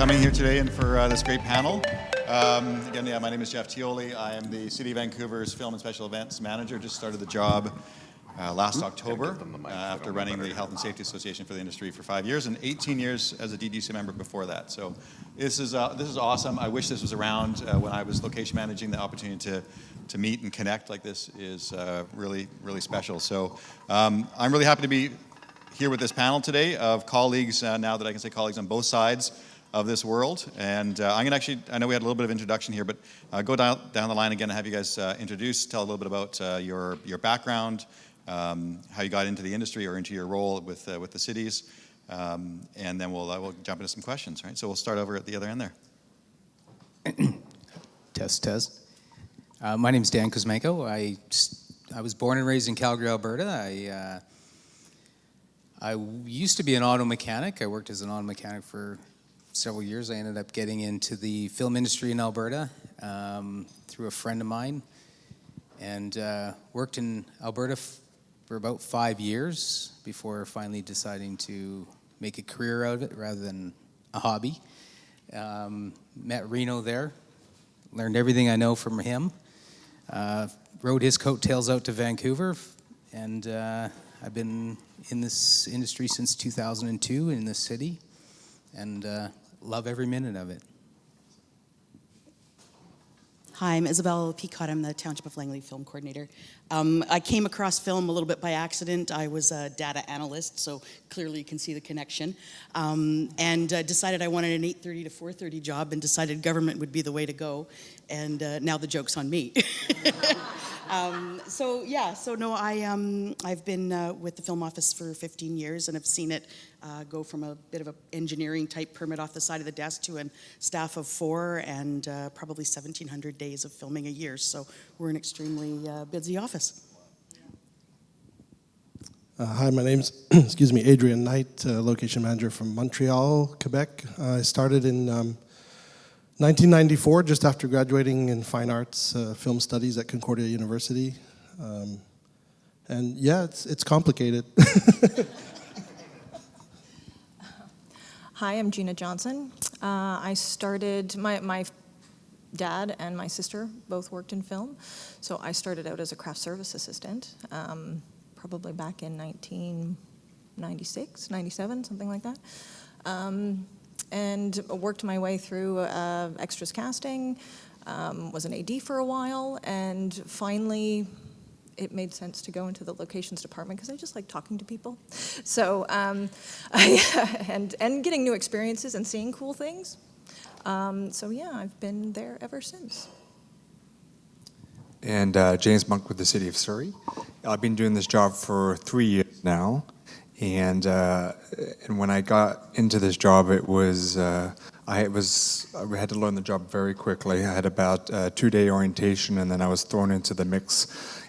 coming here today and for this great panel. Again, my name is Geoff Teoli. I am the City of Vancouver's Film and Special Events Manager. Just started the job last October after running the Health and Safety Association for the industry for 5 years and 18 years as a DDC member before that. So this is awesome. I wish this was around when I was location managing. The opportunity to meet and connect like this is really, really special. So I'm really happy to be here with this panel today of colleagues, now that I can say colleagues on both sides of this world. And I'm going to I know we had a little bit of introduction here, but go down the line again and have you guys introduce, tell a little bit about your background, how you got into the industry or into your role with the cities, and then we'll jump into some questions, right? So we'll start over at the other end there. Test. My name is Dan Kuzmenko. I was born and raised in Calgary, Alberta. I used to be an auto mechanic. I worked as an auto mechanic for several years. I ended up getting into the film industry in Alberta through a friend of mine, and worked in Alberta for about 5 years before finally deciding to make a career out of it rather than a hobby. Met Reno there, learned everything I know from him, rode his coattails out to Vancouver, and I've been in this industry since 2002 in this city, and love every minute of it. Hi, I'm Isabel Picotte. I'm the Township of Langley film coordinator. I came across film a little bit by accident. I was a data analyst, so clearly you can see the connection. And decided I wanted an 8:30 to 4:30 job and decided government would be the way to go. And now the joke's on me. I've been with the film office for 15 years and have seen it go from a bit of an engineering type permit off the side of the desk to a staff of 4 and probably 1,700 days of filming a year. So we're an extremely busy office. Hi, my name's Adrian Knight, location manager from Montreal, Quebec. I started in 1994, just after graduating in fine arts film studies at Concordia University. And yeah, it's complicated. Hi, I'm Jina Johnson. I started, my dad and my sister both worked in film, so I started out as a craft service assistant, probably back in 1996, 97, something like that. And worked my way through extras casting, was an AD for a while, and finally it made sense to go into the locations department because I just like talking to people. So, and getting new experiences and seeing cool things. So yeah, I've been there ever since. And James Monk with the City of Surrey. I've been doing this job for 3 years now. And when I got into this job, I had to learn the job very quickly. I had about a 2-day orientation, and then I was thrown into the mix.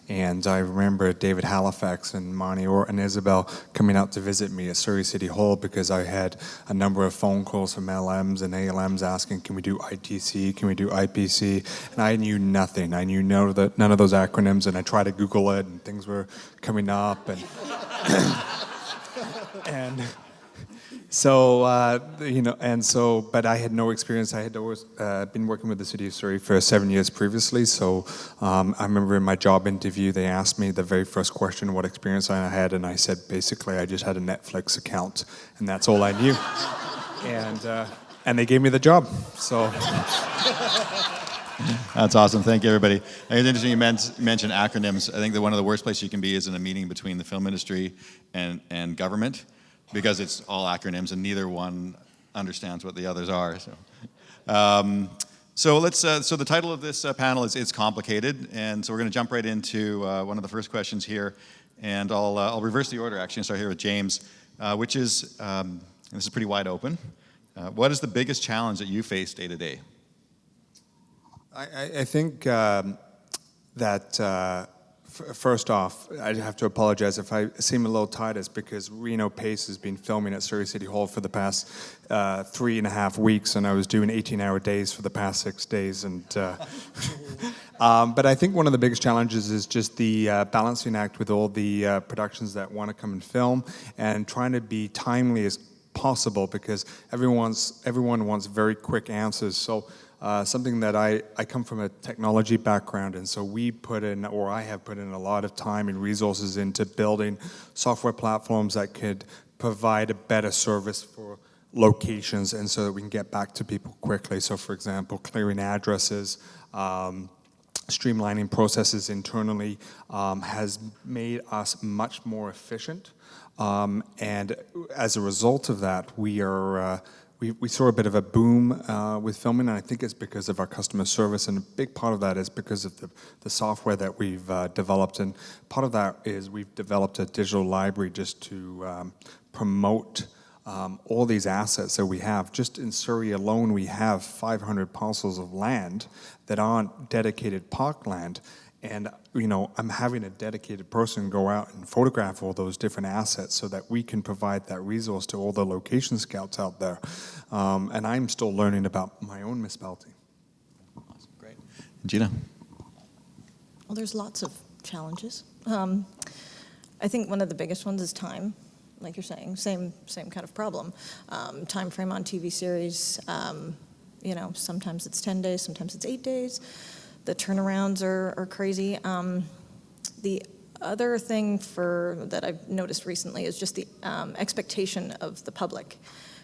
And I remember David Halifax and Monty and Isabel coming out to visit me at Surrey City Hall because I had a number of phone calls from LMs and ALMs asking, can we do ITC, can we do IPC? And I knew nothing. I knew none of those acronyms, and I tried to Google it, and things were coming up. And and so, but I had no experience. I had always been working with the City of Surrey for 7 years previously. So I remember in my job interview, they asked me the very first question, what experience I had, and I said, basically, I just had a Netflix account, and that's all I knew. And they gave me the job, so. That's awesome. Thank you, everybody. I think it's interesting you mentioned acronyms. I think that one of the worst places you can be is in a meeting between the film industry and government, because it's all acronyms and neither one understands what the others are. So the title of this panel is "It's Complicated," and so we're going to jump right into one of the first questions here, and I'll reverse the order actually and start here with James, which is, and this is pretty wide open. What is the biggest challenge that you face day to day? I think that first off, I have to apologize if I seem a little tired. It's because Reno Pace has been filming at Surrey City Hall for the past 3.5 weeks, and I was doing 18-hour days for the past 6 days. And but I think one of the biggest challenges is just the balancing act with all the productions that want to come and film, and trying to be timely as possible because everyone wants very quick answers. So something that I come from a technology background, and so I have put in a lot of time and resources into building software platforms that could provide a better service for locations, and so that we can get back to people quickly. So for example, clearing addresses, streamlining processes internally has made us much more efficient. And as a result of that, we saw a bit of a boom with filming, and I think it's because of our customer service, and a big part of that is because of the software that we've developed, and part of that is we've developed a digital library just to promote all these assets that we have. Just in Surrey alone, we have 500 parcels of land that aren't dedicated parkland. And, I'm having a dedicated person go out and photograph all those different assets so that we can provide that resource to all the location scouts out there. And I'm still learning about my own municipality. Awesome, great. Jina? Well, there's lots of challenges. I think one of the biggest ones is time. Like you're saying, same kind of problem. Time frame on TV series, sometimes it's 10 days, sometimes it's 8 days. The turnarounds are crazy. The other thing that I've noticed recently is just the expectation of the public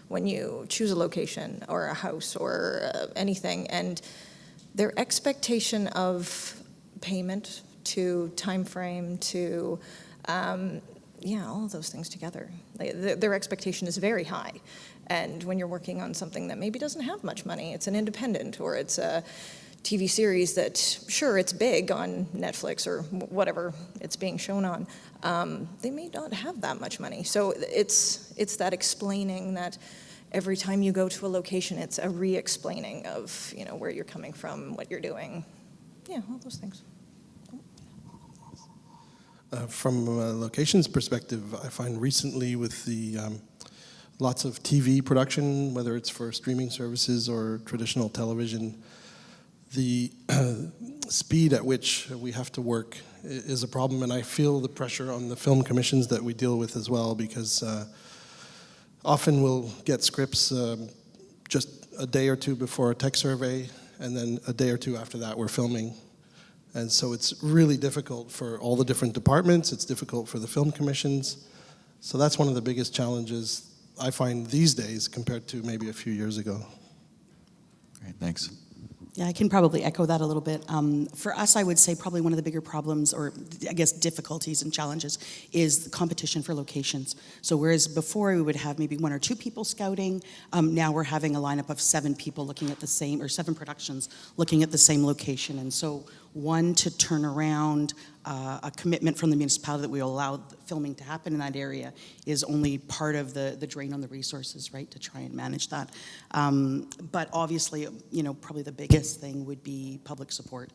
when you choose a location or a house or anything, and their expectation of payment to time frame to all of those things together. Their expectation is very high. And when you're working on something that maybe doesn't have much money, it's an independent or it's a TV series that, sure, it's big on Netflix or whatever it's being shown on, they may not have that much money. So it's that explaining that every time you go to a location, it's a re-explaining of, where you're coming from, what you're doing. Yeah, all those things. From a locations perspective, I find recently with the lots of TV production, whether it's for streaming services or traditional television, the speed at which we have to work is a problem, and I feel the pressure on the film commissions that we deal with as well, because often we'll get scripts just a day or two before a tech survey, and then a day or two after that we're filming. And so it's really difficult for all the different departments, it's difficult for the film commissions. So that's one of the biggest challenges I find these days compared to maybe a few years ago. Great, thanks. Yeah, I can probably echo that a little bit. For us, I would say probably one of the bigger problems, or I guess difficulties and challenges, is the competition for locations. So whereas before we would have maybe 1 or 2 people scouting, now we're having a lineup of 7 people looking at the same, or 7 productions looking at the same location. And so one, to turn around a commitment from the municipality that we allow filming to happen in that area is only part of the drain on the resources, right, to try and manage that. But obviously, probably the biggest thing would be public support.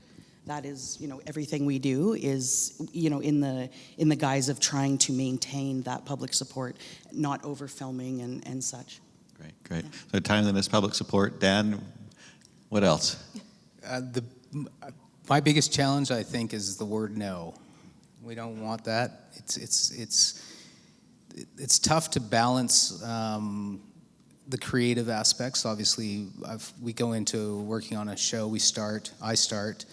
That is, everything we do is, in the guise of trying to maintain that public support, not over filming and such. Great. Yeah. So time in this public support. Dan, what else? My biggest challenge, I think, is the word no. We don't want that. It's tough to balance the creative aspects. Obviously, we go into working on a show. I start.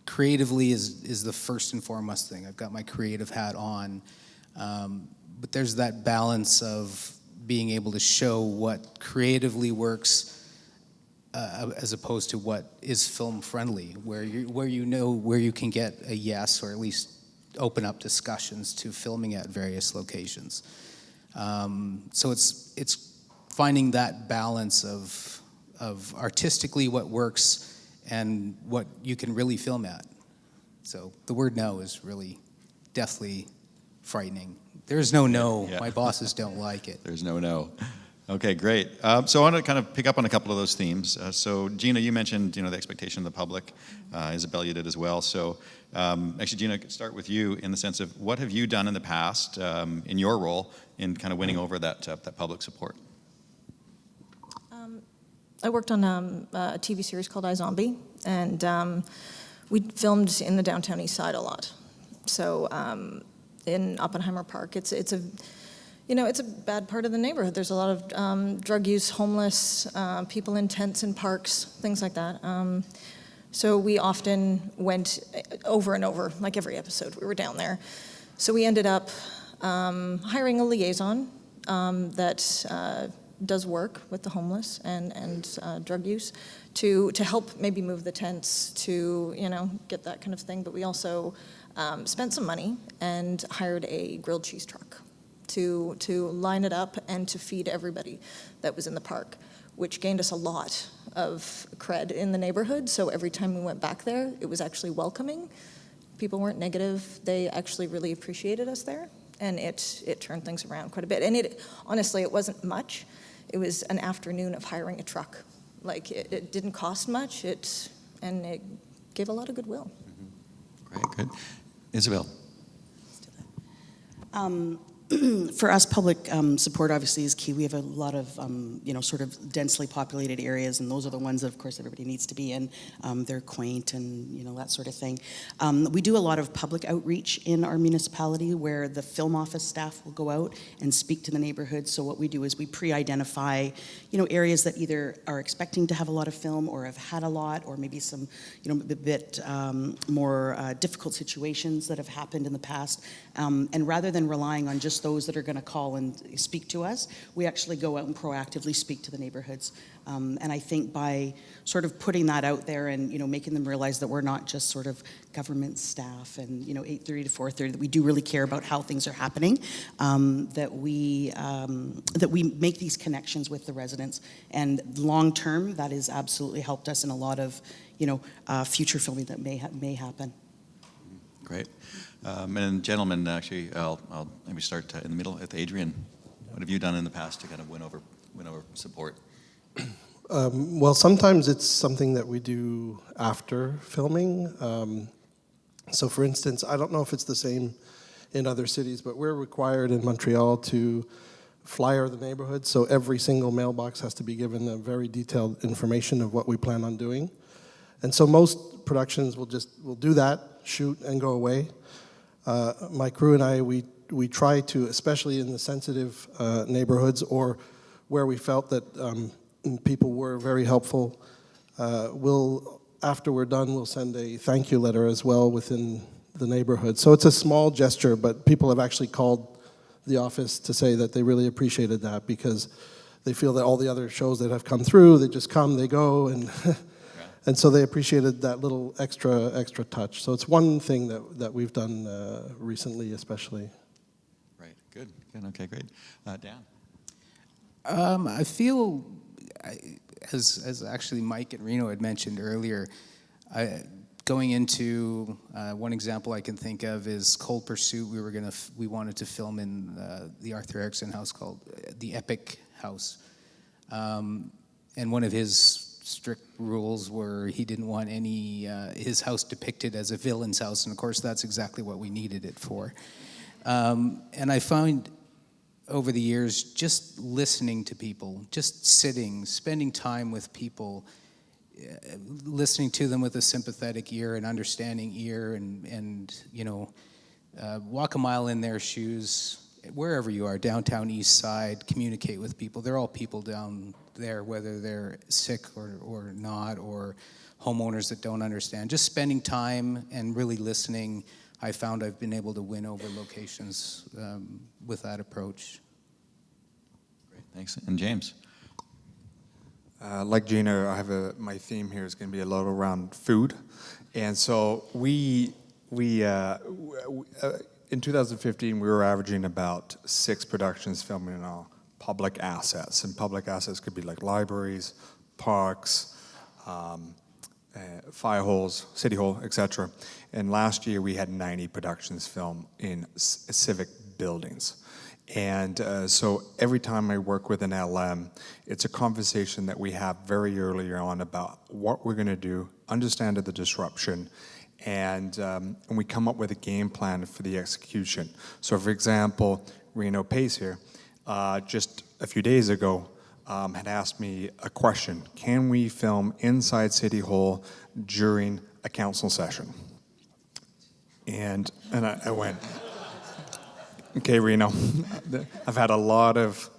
Creatively is the first and foremost thing. I've got my creative hat on, but there's that balance of being able to show what creatively works. As opposed to what is film friendly, where you can get a yes, or at least open up discussions to filming at various locations. So it's finding that balance of artistically what works and what you can really film at. So the word no is really deathly frightening. There's no no. Yeah. My bosses don't like it. There's no. Okay, great. So I want to kind of pick up on a couple of those themes. So Jina, you mentioned the expectation of the public. Isabel, you did as well. So actually, Jina, I could start with you in the sense of what have you done in the past in your role in kind of winning over that public support? I worked on a TV series called iZombie, and we filmed in the downtown east side a lot. So in Oppenheimer Park, it's you know, it's a bad part of the neighborhood. There's a lot of drug use, homeless, people in tents in parks, things like that. So we often went over and over, like every episode, we were down there. So we ended up hiring a liaison that does work with the homeless and drug use to help maybe move the tents, to, you know, get that kind of thing. But we also spent some money and hired a grilled cheese truck to line it up and to feed everybody that was in the park, which gained us a lot of cred in the neighborhood. So every time we went back there, it was actually welcoming. People weren't negative. They actually really appreciated us there, and it turned things around quite a bit. And honestly, it wasn't much. It was an afternoon of hiring a truck. Like, it didn't cost much, and it gave a lot of goodwill. Great, good. Isabel. For us, public support obviously is key. We have a lot of, sort of densely populated areas, and those are the ones that, of course, everybody needs to be in. They're quaint and, that sort of thing. We do a lot of public outreach in our municipality where the film office staff will go out and speak to the neighborhood. So what we do is we pre-identify, areas that either are expecting to have a lot of film or have had a lot, or maybe some, a bit more difficult situations that have happened in the past. And rather than relying on just those that are going to call and speak to us, we actually go out and proactively speak to the neighborhoods. And I think by sort of putting that out there and, making them realize that we're not just sort of government staff and, 8:30 to 4:30, that we do really care about how things are happening, that we make these connections with the residents. And long term, that has absolutely helped us in a lot of, future filming that may happen. Great. And gentlemen, actually, I'll maybe start in the middle with Adrian. What have you done in the past to kind of win over support? Well, sometimes it's something that we do after filming. So for instance, I don't know if it's the same in other cities, but we're required in Montreal to flyer the neighborhood. So every single mailbox has to be given a very detailed information of what we plan on doing. And so most productions will do that, shoot and go away. My crew and I, we try to, especially in the sensitive neighborhoods or where we felt that people were very helpful, after we're done, we'll send a thank you letter as well within the neighborhood. So it's a small gesture, but people have actually called the office to say that they really appreciated that because they feel that all the other shows that have come through, they just come, they go, and and so they appreciated that little extra touch. So it's one thing that we've done recently, especially. Right. Good. Okay. Great. Dan. I feel, as actually Mike and Reno had mentioned earlier, going into one example I can think of is Cold Pursuit. We wanted to film in the Arthur Erickson house called the Epic House, and one of his strict rules were he didn't want his house depicted as a villain's house, and of course that's exactly what we needed it for. And I found over the years, just listening to people, just sitting, spending time with people, listening to them with a sympathetic ear, an understanding ear, and walk a mile in their shoes, wherever you are, downtown, east side, communicate with people. They're all people down there, whether they're sick or not, or homeowners that don't understand. Just spending time and really listening, I found I've been able to win over locations with that approach. Great, thanks. And James? Like Jina, my theme here is going to be a lot around food. And so we in 2015, we were averaging about 6 productions filming in our public assets. And public assets could be like libraries, parks, fire halls, city hall, etc. And last year we had 90 productions filmed in civic buildings. And so every time I work with an LM, it's a conversation that we have very early on about what we're going to do, understand the disruption, and we come up with a game plan for the execution. So for example, Reno Pace here, just a few days ago, had asked me a question: can we film inside City Hall during a council session? And I went, Okay, Reno. I've had a lot of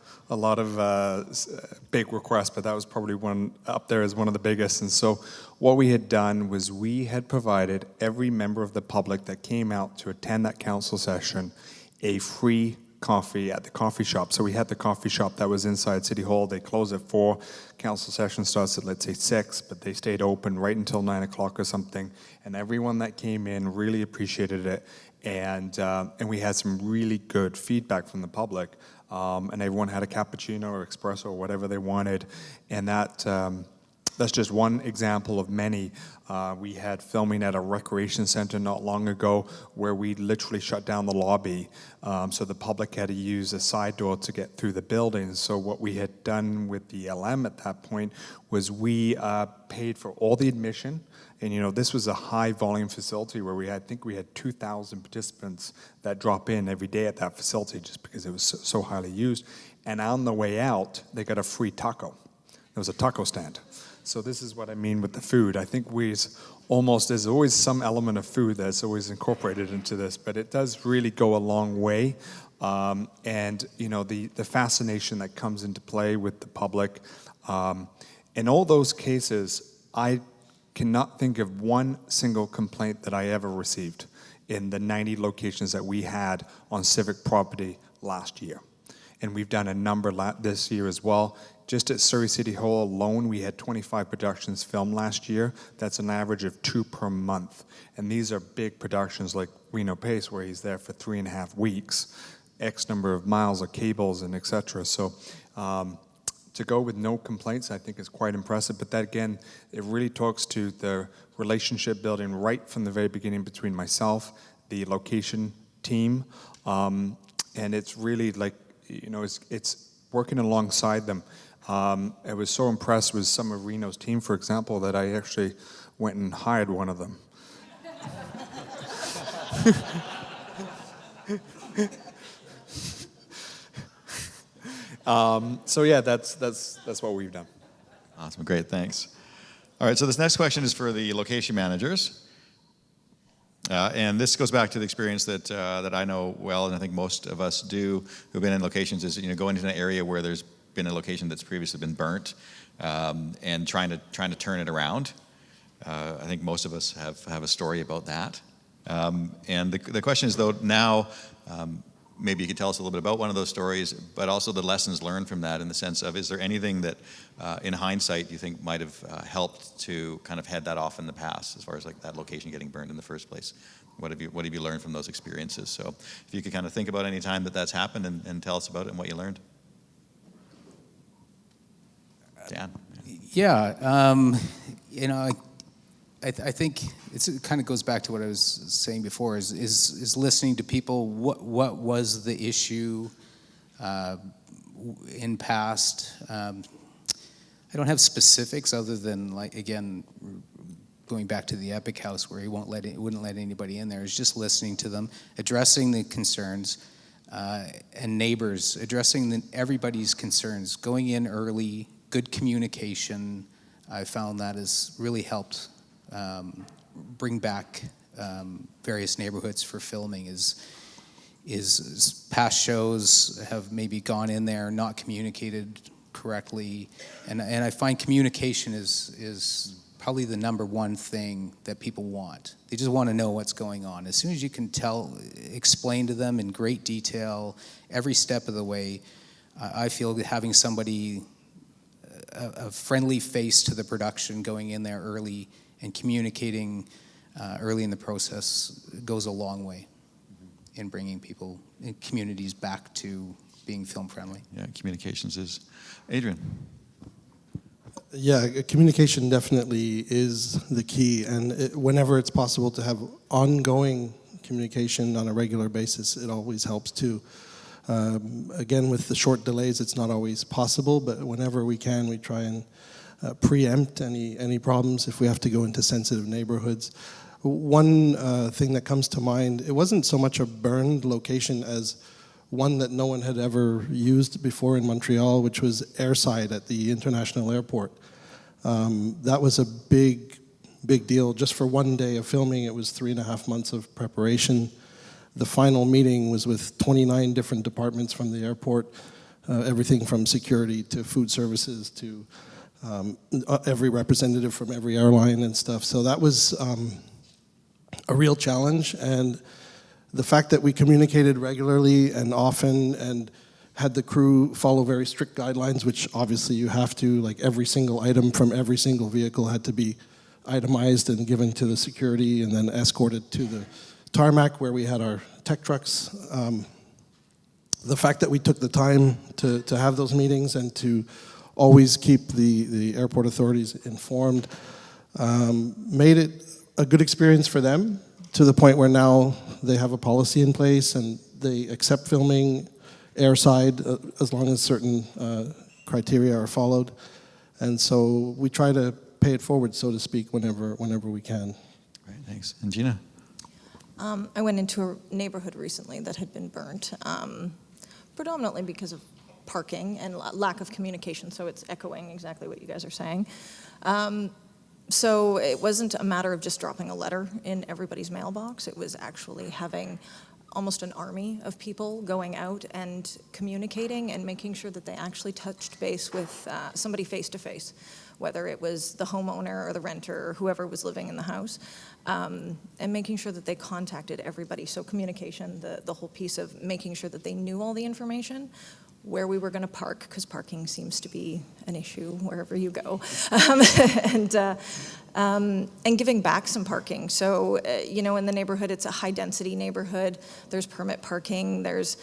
big requests, but that was probably one up there as one of the biggest. And so what we had done was we had provided every member of the public that came out to attend that council session a free coffee at the coffee shop. So we had the coffee shop that was inside City Hall. They close at 4. Council session starts at, let's say, 6, but they stayed open right until 9 o'clock or something. And everyone that came in really appreciated it. And we had some really good feedback from the public. And everyone had a cappuccino or espresso or whatever they wanted. And that's just one example of many. We had filming at a recreation center not long ago where we literally shut down the lobby. So the public had to use a side door to get through the building. So what we had done with the LM at that point was we paid for all the admission. And this was a high volume facility where I think we had 2,000 participants that drop in every day at that facility just because it was so highly used. And on the way out, they got a free taco. There was a taco stand. So this is what I mean with the food. I think there's always some element of food that's always incorporated into this, but it does really go a long way. And the fascination that comes into play with the public. In all those cases, I cannot think of one single complaint that I ever received in the 90 locations that we had on civic property last year. And we've done a number this year as well. Just at Surrey City Hall alone, we had 25 productions filmed last year. That's an average of 2 per month. And these are big productions like Reno Pace, where he's there for 3.5 weeks, X number of miles of cables and et cetera. So to go with no complaints, I think is quite impressive. But that, again, it really talks to the relationship building right from the very beginning between myself, the location team, and it's really like, it's working alongside them. I was so impressed with some of Reno's team, for example, that I actually went and hired one of them. So yeah, that's what we've done. Awesome, great, thanks. All right, so this next question is for the location managers. And this goes back to the experience that I know well, and I think most of us do who've been in locations, is going into an area where there's been a location that's previously been burnt, and trying to turn it around. I think most of us have a story about that. And the question is, though, now maybe you could tell us a little bit about one of those stories, but also the lessons learned from that, in the sense of, is there anything that, in hindsight, you think might have helped to kind of head that off in the past, as far as like that location getting burned in the first place? What have you learned from those experiences? So if you could kind of think about any time that's happened and tell us about it and what you learned. Dan. Yeah, I think it kind of goes back to what I was saying before, is listening to people. What was the issue in past? I don't have specifics other than, like, again, going back to the Epic House where he wouldn't let anybody in there. Is just listening to them, addressing the concerns, and neighbors, addressing everybody's concerns, going in early. Good communication, I found that has really helped bring back various neighborhoods for filming. Is past shows have maybe gone in there, not communicated correctly, and I find communication is probably the number one thing that people want. They just want to know what's going on. As soon as you can explain to them in great detail every step of the way, I feel having somebody, a friendly face to the production, going in there early and communicating early in the process goes a long way in bringing people in communities back to being film friendly. Yeah, communications is. Adrian. Yeah, communication definitely is the key, and whenever it's possible to have ongoing communication on a regular basis, it always helps too. Again, with the short delays, it's not always possible, but whenever we can, we try and preempt any problems if we have to go into sensitive neighborhoods. One thing that comes to mind, it wasn't so much a burned location as one that no one had ever used before in Montreal, which was airside at the international airport. That was a big deal. Just for one day of filming, it was 3.5 months of preparation. the final meeting was with 29 different departments from the airport, everything from security to food services to every representative from every airline and stuff. So that was a real challenge, and the fact that we communicated regularly and often and had the crew follow very strict guidelines, which obviously you have to, like every single item from every single vehicle had to be itemized and given to the security and then escorted to the tarmac where we had our tech trucks. The fact that we took the time to have those meetings and to always keep the airport authorities informed made it a good experience for them, to the point where now they have a policy in place and they accept filming airside as long as certain criteria are followed. And so we try to pay it forward, so to speak, whenever we can. Great, thanks. And Jina? I went into a neighborhood recently that had been burnt, predominantly because of parking and lack of communication, so it's echoing exactly what you guys are saying. So it wasn't a matter of just dropping a letter in everybody's mailbox. It was actually having almost an army of people going out and communicating and making sure that they actually touched base with somebody face to face, whether it was the homeowner or the renter or whoever was living in the house, and making sure that they contacted everybody. So communication, the whole piece of making sure that they knew all the information, where we were going to park, because parking seems to be an issue wherever you go, and giving back some parking. So, in the neighborhood, it's a high-density neighborhood. There's permit parking. There's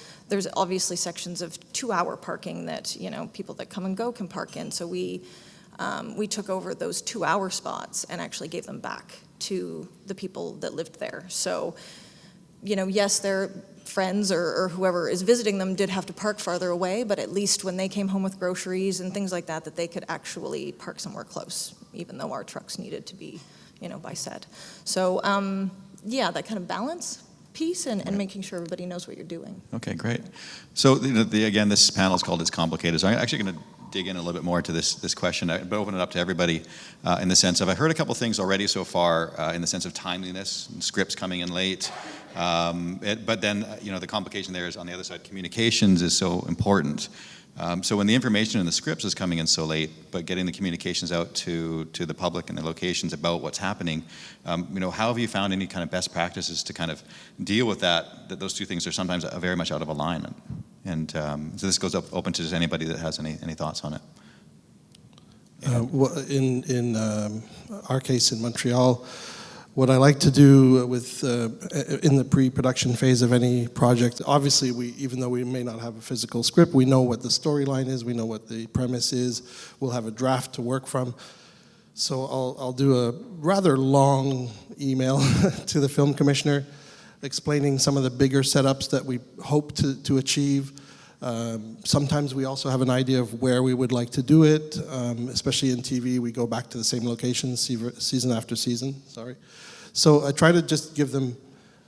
obviously sections of 2-hour parking that, people that come and go can park in. So we took over those 2-hour spots and actually gave them back to the people that lived there. So, yes, their friends or whoever is visiting them did have to park farther away, but at least when they came home with groceries and things like that, that they could actually park somewhere close, even though our trucks needed to be, by set. So, that kind of balance piece and making sure everybody knows what you're doing. Okay, great. So, again, this panel is called It's Complicated. So I'm actually going to dig in a little bit more to this question, but open it up to everybody in the sense of, I've heard a couple things already so far in the sense of timeliness, and scripts coming in late, but then, the complication there is on the other side, communications is so important. So when the information in the scripts is coming in so late, but getting the communications out to the public and the locations about what's happening, how have you found any kind of best practices to kind of deal with that those two things are sometimes very much out of alignment? And so this goes open to just anybody that has any thoughts on it. Well, in our case in Montreal, what I like to do with in the pre-production phase of any project, obviously even though we may not have a physical script, we know what the storyline is, we know what the premise is, we'll have a draft to work from. So I'll do a rather long email to the film commissioner explaining some of the bigger setups that we hope to achieve. Sometimes we also have an idea of where we would like to do it, especially in TV. We go back to the same location season after season, So I try to just give them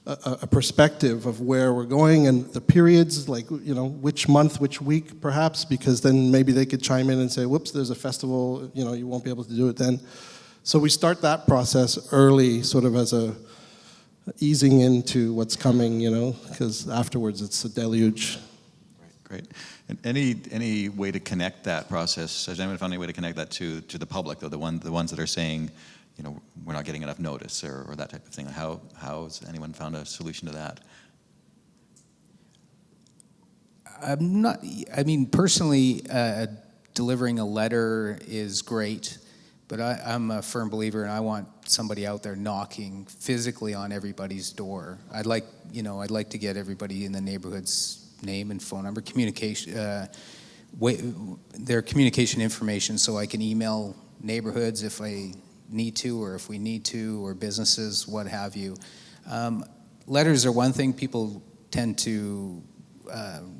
a perspective of where we're going and the periods, like, which month, which week perhaps, because then maybe they could chime in and say, whoops, there's a festival, you won't be able to do it then. So we start that process early, sort of as a easing into what's coming, because afterwards it's a deluge. Great. And any way to connect that process? Has anyone found any way to connect that to the public, though, the ones that are saying, we're not getting enough notice or that type of thing? How has anyone found a solution to that? Personally, delivering a letter is great, but I'm a firm believer, and I want somebody out there knocking physically on everybody's door. I'd like to get everybody in the neighborhood's name and phone number, their communication information, so I can email neighborhoods if I need to, or if we need to, or businesses, what have you. Letters are one thing. People tend to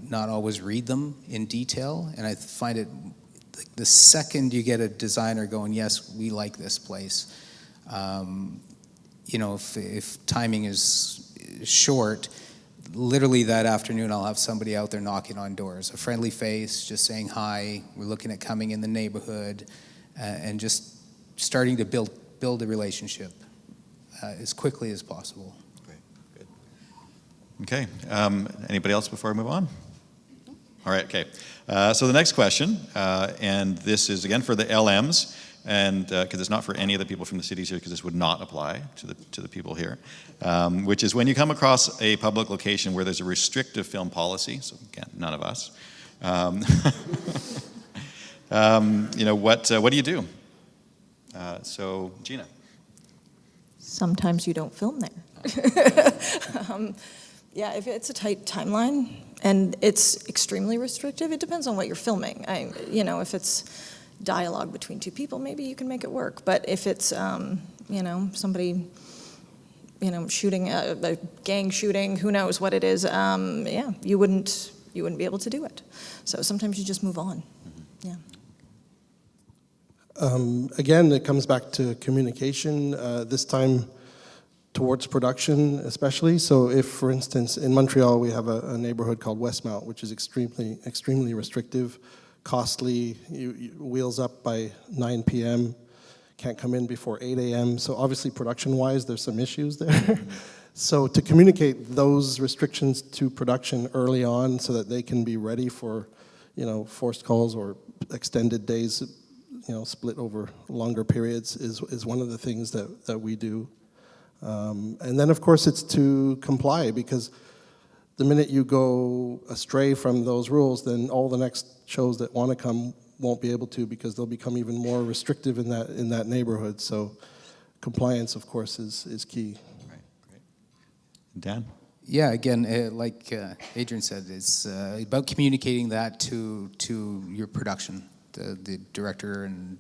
not always read them in detail, and I find it the second you get a designer going, yes, we like this place, if timing is short, literally that afternoon I'll have somebody out there knocking on doors, a friendly face, just saying hi, we're looking at coming in the neighborhood, and just starting to build a relationship as quickly as possible. Great, good. Okay. Anybody else before I move on? All right, okay. So the next question, and this is again for the LMs, and because it's not for any of the people from the cities here, because this would not apply to the people here, which is when you come across a public location where there's a restrictive film policy, so again, none of us, what do you do? So, Jina. Sometimes you don't film there. Yeah, if it's a tight timeline and it's extremely restrictive, it depends on what you're filming. If it's dialogue between two people, maybe you can make it work. But if it's, somebody, shooting a gang shooting, who knows what it is, you wouldn't be able to do it. So sometimes you just move on. Yeah. Again, it comes back to communication, this time towards production especially. So if, for instance, in Montreal we have a neighborhood called Westmount, which is extremely restrictive, costly, wheels up by 9 p.m., can't come in before 8 a.m. So obviously production-wise there's some issues there. So to communicate those restrictions to production early on so that they can be ready for, forced calls or extended days, split over longer periods is one of the things that we do. And then, of course, it's to comply, because the minute you go astray from those rules, then all the next shows that want to come won't be able to, because they'll become even more restrictive in that neighborhood. So compliance, of course, is key. Right, great. Dan? Yeah, again, like Adrian said, it's about communicating that to your production, the director and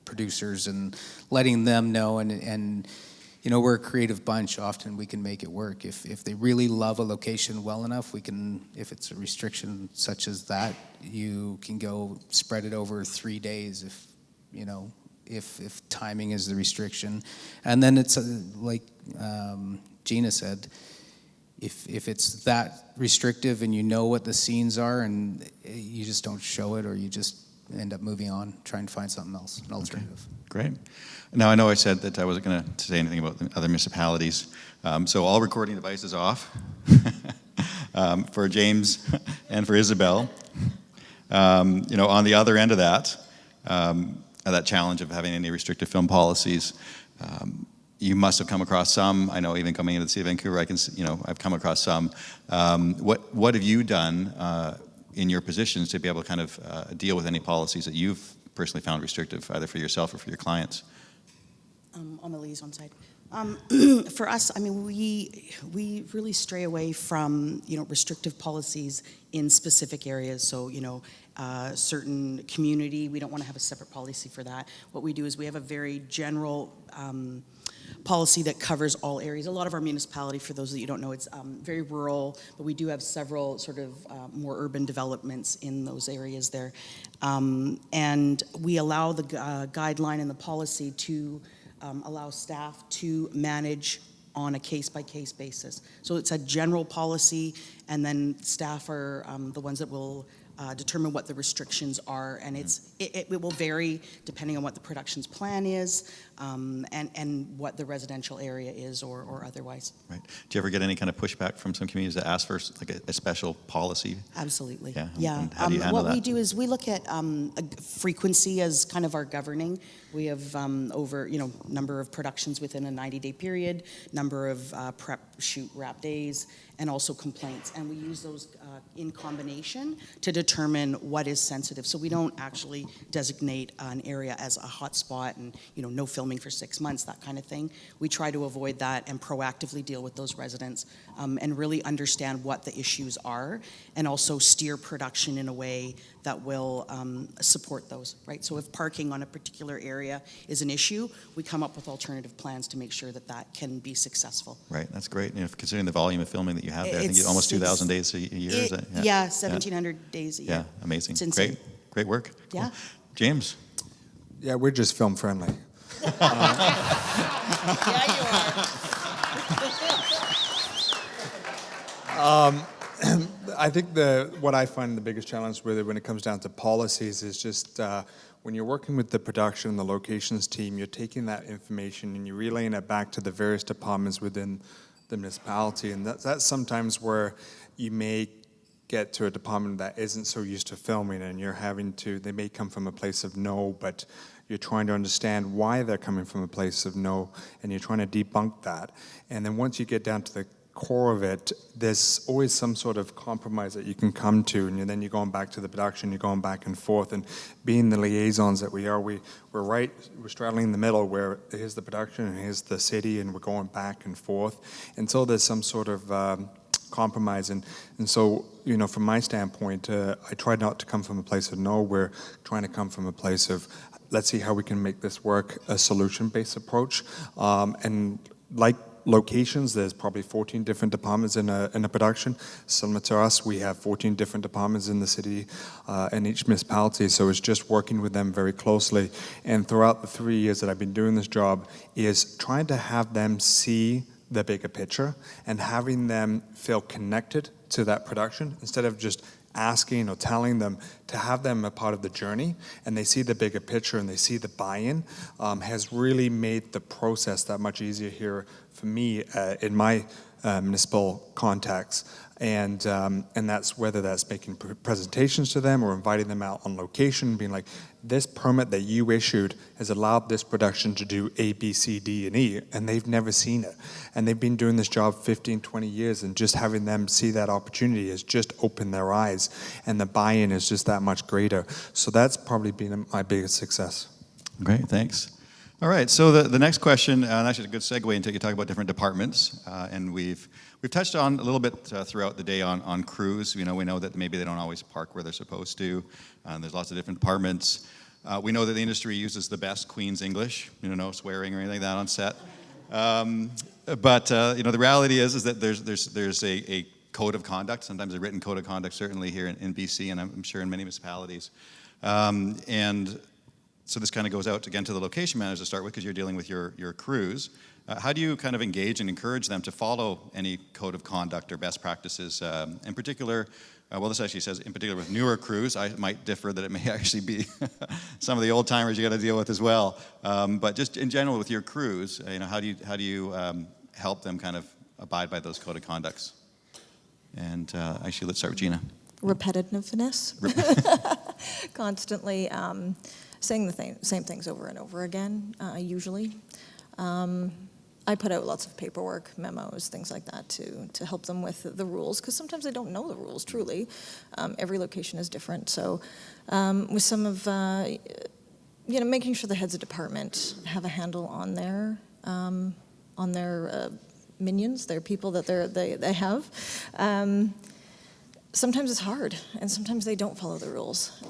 producers, and letting them know. And we're a creative bunch. Often we can make it work. If they really love a location well enough, we can. If it's a restriction such as that, you can go spread it over 3 days. If timing is the restriction, and then it's like Jina said. If it's that restrictive and you know what the scenes are and you just don't show it, or you just end up moving on, trying to find something else, an alternative. Okay. Great. Now, I know I said that I wasn't going to say anything about the other municipalities, so all recording devices off for James and for Isabel. On the other end of that challenge of having any restrictive film policies, you must have come across some. I know even coming into the city of Vancouver, I've come across some. What have you done in your positions to be able to kind of deal with any policies that you've personally found restrictive, either for yourself or for your clients? On the liaison side. For us, we really stray away from, restrictive policies in specific areas. So, certain community, we don't want to have a separate policy for that. What we do is we have a very general policy that covers all areas. A lot of our municipality, for those that you don't know, it's very rural, but we do have several sort of more urban developments in those areas there. And we allow the guideline and the policy to allow staff to manage on a case-by-case basis. So it's a general policy, and then staff are the ones that will determine what the restrictions are, and it will vary depending on what the production's plan is, and what the residential area is, or otherwise. Right. Do you ever get any kind of pushback from some communities that ask for like a special policy? Absolutely. Yeah. And how do you handle what that? we do is we look at frequency as kind of our governing. We have over number of productions within a 90-day period, number of prep, shoot, wrap days, and also complaints. And we use those in combination to determine what is sensitive. So we don't actually designate an area as a hot spot and no filming for 6 months, that kind of thing. We try to avoid that and proactively deal with those residents and really understand what the issues are, and also steer production in a way that will support those, right? So if parking on a particular area is an issue, we come up with alternative plans to make sure that that can be successful. Right, that's great. Considering the volume of filming that you have there, I think it's almost 2,000 days a year, is that? Yeah, 1,700 days a year. Yeah, amazing. It's insane. Great work. Yeah. Cool. James? Yeah, we're just film friendly. Yeah, you are. I think what I find the biggest challenge with it when it comes down to policies is just when you're working with the production and the locations team, you're taking that information and you're relaying it back to the various departments within the municipality. And that's sometimes where you may get to a department that isn't so used to filming, and you're having to, they may come from a place of no, but you're trying to understand why they're coming from a place of no, and you're trying to debunk that. And then once you get down to the core of it, there's always some sort of compromise that you can come to, and then you're going back to the production, you're going back and forth, and being the liaisons that we are, we're straddling in the middle where here's the production and here's the city, and we're going back and forth until there's some sort of compromise. And so, you know, from my standpoint, I try not to come from a place of no. We're trying to come from a place of, let's see how we can make this work, a solution-based approach. And like locations, there's probably 14 different departments in a production. Similar to us, we have 14 different departments in the city and each municipality, so it's just working with them very closely. And throughout the 3 years that I've been doing this job is trying to have them see the bigger picture and having them feel connected to that production instead of just asking or telling them, to have them a part of the journey, and they see the bigger picture and they see the buy-in, has really made the process that much easier here for me in my municipal contacts. And that's whether that's making presentations to them or inviting them out on location, being like, this permit that you issued has allowed this production to do A, B, C, D, and E, and they've never seen it. And they've been doing this job 15, 20 years, and just having them see that opportunity has just opened their eyes, and the buy-in is just that much greater. So that's probably been my biggest success. Great, thanks. All right, so the next question, and actually a good segue into you talk about different departments, and we've touched on a little bit throughout the day on crews. You know, we know that maybe they don't always park where they're supposed to. There's lots of different departments. We know that the industry uses the best Queen's English, you know, no swearing or anything like that on set. But you know, the reality is that there's a code of conduct, sometimes a written code of conduct, certainly here in BC, and I'm sure in many municipalities. And so this kind of goes out again to the location manager to start with, because you're dealing with your crews. How do you kind of engage and encourage them to follow any code of conduct or best practices? In particular, well, this actually says in particular with newer crews. I might differ that it may actually be some of the old timers you got to deal with as well. But just in general with your crews, you know, how do you help them kind of abide by those code of conducts? And actually, let's start with Jina. Repetitiveness. Constantly saying the same things over and over again, usually. I put out lots of paperwork, memos, things like that to help them with the rules, because sometimes they don't know the rules, truly. Every location is different. So with some of, you know, making sure the heads of department have a handle on their minions, their people that they have. Sometimes it's hard, and sometimes they don't follow the rules.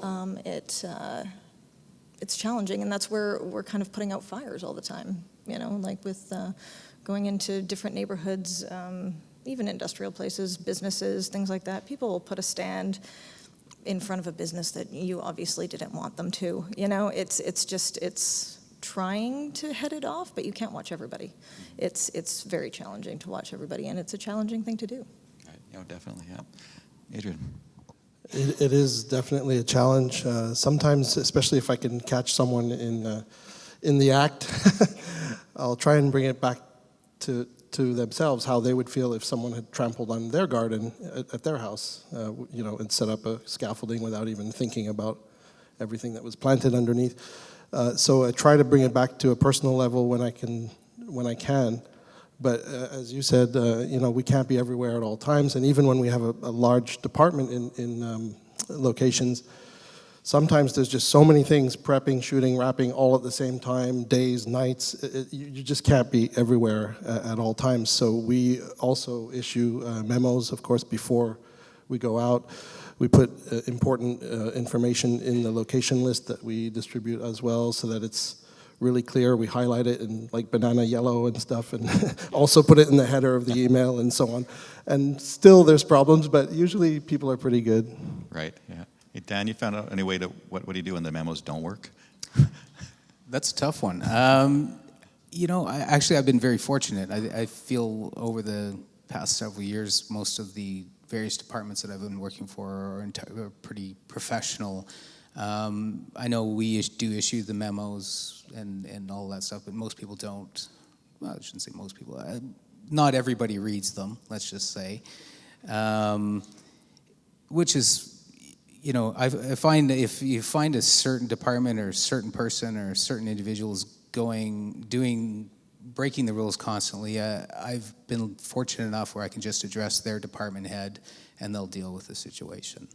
It's challenging, and that's where we're kind of putting out fires all the time, you know, like with going into different neighborhoods, even industrial places, businesses, things like that. People will put a stand in front of a business that you obviously didn't want them to, you know. It's trying to head it off, but you can't watch everybody. It's very challenging to watch everybody, and it's a challenging thing to do. Right. Yeah, definitely, yeah. Adrian. It is definitely a challenge. Sometimes, especially if I can catch someone in the act, I'll try and bring it back to themselves, how they would feel if someone had trampled on their garden at their house, you know, and set up a scaffolding without even thinking about everything that was planted underneath. So I try to bring it back to a personal level when I can. But as you said, you know, we can't be everywhere at all times. And even when we have a large department in locations, sometimes there's just so many things, prepping, shooting, wrapping, all at the same time, days, nights. You just can't be everywhere at all times. So we also issue memos, of course, before we go out. We put important information in the location list that we distribute as well, so that it's really clear. We highlight it in like banana yellow and stuff, and also put it in the header of the email and so on. And still there's problems, but usually people are pretty good. Right, yeah. Hey, Dan, you found out any way to, what do you do when the memos don't work? That's a tough one. You know, I've been very fortunate. I feel over the past several years, most of the various departments that I've been working for are pretty professional. I know we do issue the memos and all that stuff, but most people don't. Well, I shouldn't say most people. not everybody reads them, let's just say, which is, you know, I find that if you find a certain department or a certain person or certain individuals breaking the rules constantly, I've been fortunate enough where I can just address their department head and they'll deal with the situation.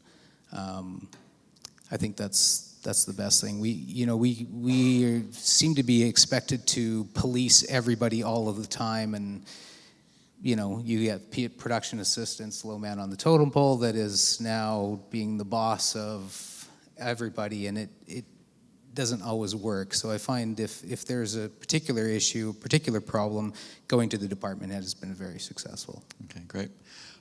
I think that's the best thing. We seem to be expected to police everybody all of the time, and you know, you get production assistants, low man on the totem pole that is now being the boss of everybody, and it doesn't always work. So I find if there's a particular issue, particular problem, going to the department head has been very successful. Okay, great.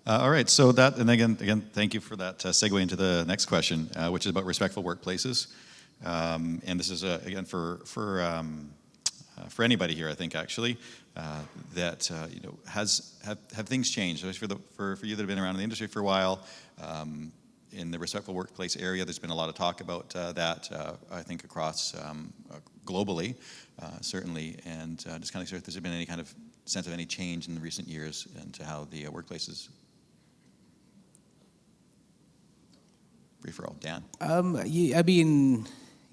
All right, so that, and again, thank you for that segue into the next question, which is about respectful workplaces. And this is, again, for anybody here, I think, actually, that, you know, have things changed? For you that have been around in the industry for a while, in the respectful workplace area, there's been a lot of talk about that, I think, across globally, certainly, and just kind of curious if there's been any kind of sense of any change in the recent years into how the workplaces. Free-for-all. Dan? I mean,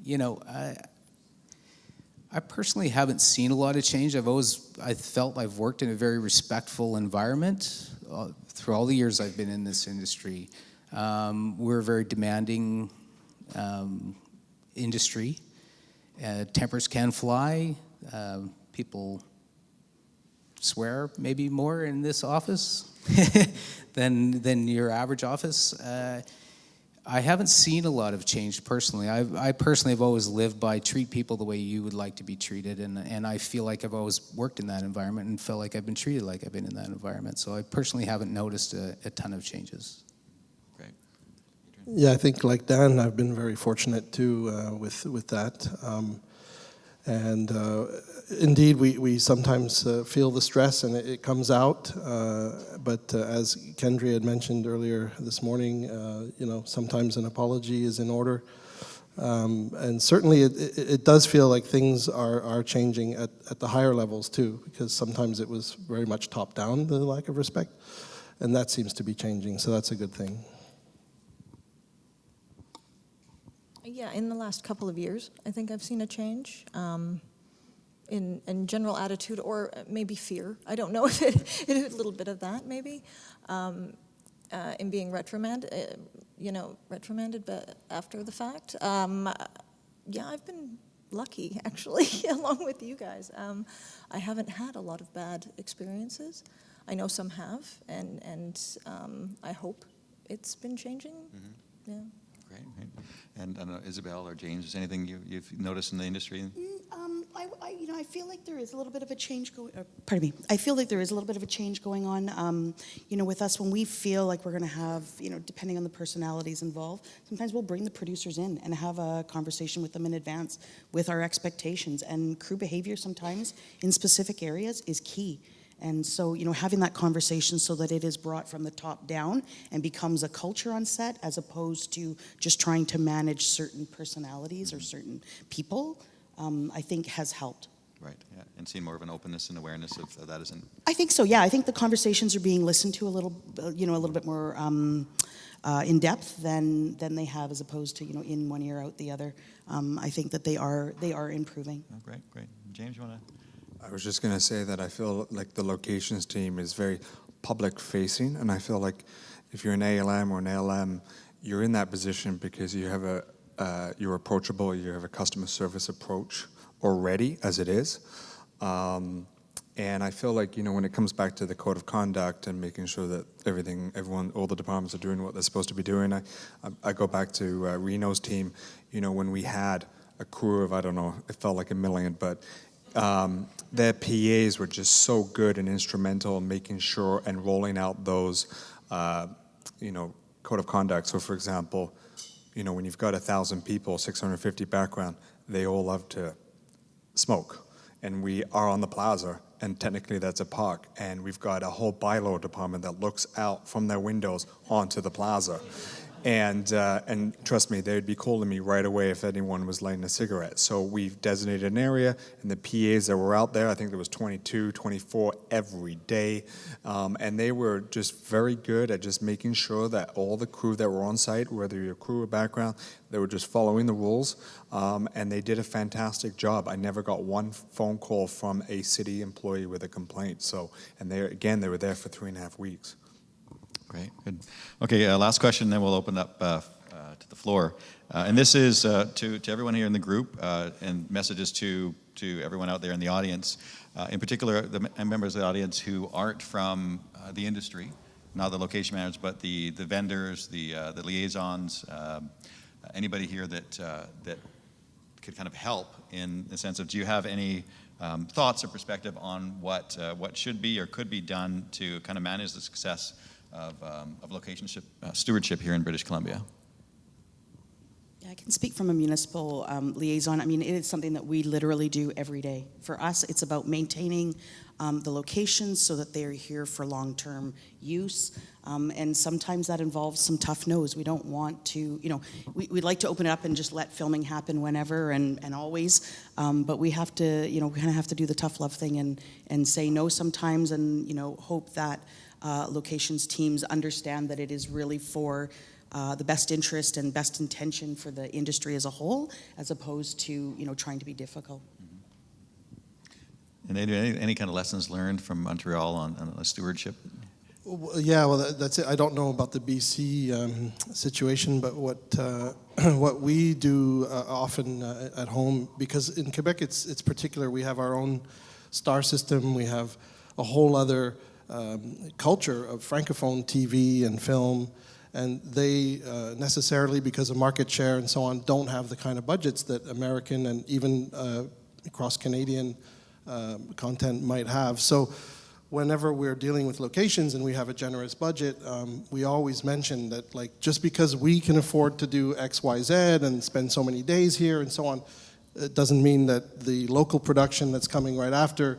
you know, I personally haven't seen a lot of change. I felt I've worked in a very respectful environment through all the years I've been in this industry. We're a very demanding industry. Tempers can fly. People swear maybe more in this office than your average office. I haven't seen a lot of change personally. I personally have always lived by treat people the way you would like to be treated, and I feel like I've always worked in that environment and felt like I've been treated like I've been in that environment. So I personally haven't noticed a ton of changes. Great. Yeah, I think like Dan, I've been very fortunate too with that. And indeed, we sometimes feel the stress and it comes out. But as Kendra had mentioned earlier this morning, you know, sometimes an apology is in order. And certainly it does feel like things are changing at the higher levels too, because sometimes it was very much top down, the lack of respect. And that seems to be changing, so that's a good thing. Yeah, in the last couple of years, I think I've seen a change in general attitude or maybe fear. I don't know if it a little bit of that maybe, in being reprimanded, but after the fact. Yeah, I've been lucky actually, along with you guys. I haven't had a lot of bad experiences. I know some have, and I hope it's been changing. Mm-hmm. Yeah. Great. And I don't know, Isabel or James, is anything you've noticed in the industry? I feel like there is a little bit of a change going. Pardon me. I feel like there is a little bit of a change going on. With us, when we feel like we're going to have, depending on the personalities involved, sometimes we'll bring the producers in and have a conversation with them in advance with our expectations. And crew behavior sometimes in specific areas is key. And so, having that conversation so that it is brought from the top down and becomes a culture on set as opposed to just trying to manage certain personalities or certain people, I think has helped. Right, yeah, and seeing more of an openness and awareness of that isn't. I think so, yeah. I think the conversations are being listened to a little bit more in depth than they have as opposed to, in one ear out the other. I think that they are improving. Oh, great. James, you want to? I was just going to say that I feel like the locations team is very public-facing, and I feel like if you're an ALM or an LM, you're in that position because you have you're approachable, you have a customer service approach already as it is. And I feel like, when it comes back to the code of conduct and making sure that all the departments are doing what they're supposed to be doing, I go back to Reno's team, when we had a crew of, I don't know, it felt like 1 million, but their PAs were just so good and instrumental in making sure and rolling out those, code of conduct. So, for example, when you've got 1,000 people, 650 background, they all love to smoke. And we are on the plaza, and technically that's a park. And we've got a whole bylaw department that looks out from their windows onto the plaza. And trust me, they would be calling me right away if anyone was lighting a cigarette. So we've designated an area, and the PAs that were out there, I think there was 22, 24 every day, and they were just very good at just making sure that all the crew that were on site, whether you're crew or background, they were just following the rules, and they did a fantastic job. I never got one phone call from a city employee with a complaint. So, and they were there for 3.5 weeks. Great, good. Okay, last question, then we'll open up to the floor. And this is to everyone here in the group, and messages to everyone out there in the audience. In particular, the members of the audience who aren't from the industry, not the location managers, but the vendors, the liaisons, anybody here that could kind of help in the sense of, do you have any thoughts or perspective on what should be or could be done to kind of manage the success of location stewardship here in British Columbia? Yeah, I can speak from a municipal liaison. I mean, it is something that we literally do every day. For us, it's about maintaining the locations so that they are here for long-term use. And sometimes that involves some tough no's. We don't want to, we'd like to open it up and just let filming happen whenever and always. But we have to, we kind of have to do the tough love thing and say no sometimes, and, hope that locations teams understand that it is really for the best interest and best intention for the industry as a whole, as opposed to trying to be difficult. And Adrian, any kind of lessons learned from Montreal on stewardship? Yeah, well, that's it. I don't know about the BC situation, but what we do often at home, because in Quebec it's particular. We have our own star system. We have a whole other culture of francophone TV and film, and they necessarily, because of market share and so on, don't have the kind of budgets that American and even cross-Canadian content might have. So whenever we're dealing with locations and we have a generous budget, we always mention that, like, just because we can afford to do X, Y, Z and spend so many days here and so on, it doesn't mean that the local production that's coming right after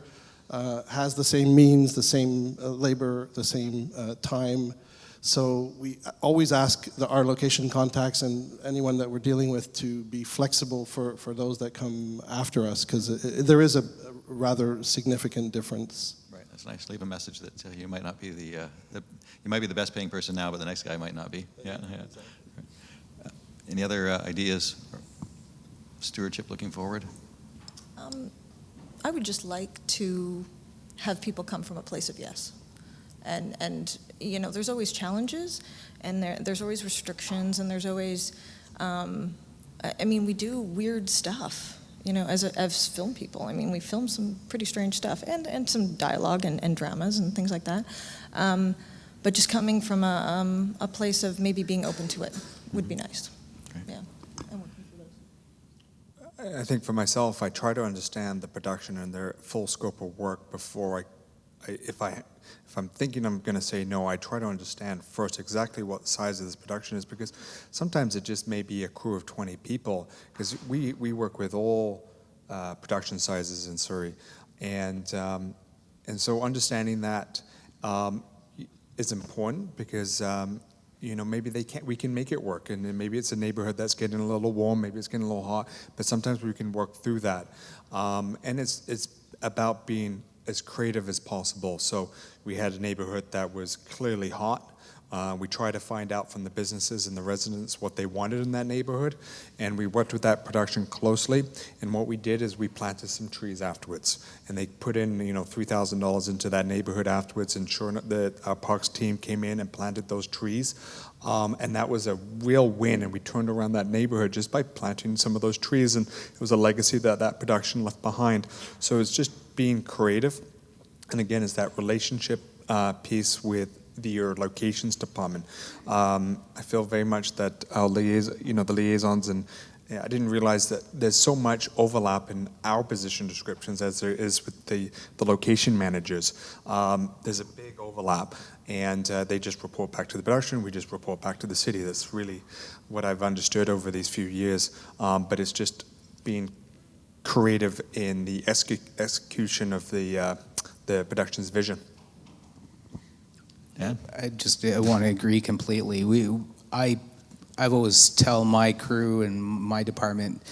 has the same means, the same labor, the same time. So we always ask our location contacts and anyone that we're dealing with to be flexible for those that come after us, because there is a rather significant difference. Right, that's nice. Leave a message that you might not be you might be the best paying person now, but the next guy might not be. Yeah. Any other ideas for stewardship looking forward? I would just like to have people come from a place of yes. And there's always challenges, and there's always restrictions, and there's always, we do weird stuff, as film people. I mean, we film some pretty strange stuff, and some dialogue and dramas and things like that. But just coming from a place of maybe being open to it would be nice. Okay. Yeah. I think for myself, I try to understand the production and their full scope of work before if I'm thinking I'm going to say no, I try to understand first exactly what the size of this production is, because sometimes it just may be a crew of 20 people, because we work with all production sizes in Surrey, and so understanding that is important, because maybe we can make it work, and then maybe it's a neighborhood that's getting a little warm, maybe it's getting a little hot, but sometimes we can work through that, and it's about being as creative as possible. So we had a neighborhood that was clearly hot. We tried to find out from the businesses and the residents what they wanted in that neighborhood, and we worked with that production closely. And what we did is we planted some trees afterwards, and they put in $3,000 into that neighborhood afterwards. And sure enough, our parks team came in and planted those trees, and that was a real win. And we turned around that neighborhood just by planting some of those trees, and it was a legacy that production left behind. So it's just being creative, and again, it's that relationship piece with your locations department. I feel very much that our the liaisons, and I didn't realize that there's so much overlap in our position descriptions as there is with the location managers. There's a big overlap, and they just report back to the production, we just report back to the city. That's really what I've understood over these few years, but it's just being creative in the execution of the production's vision. Yeah. I want to agree completely. I I've always tell my crew and my department,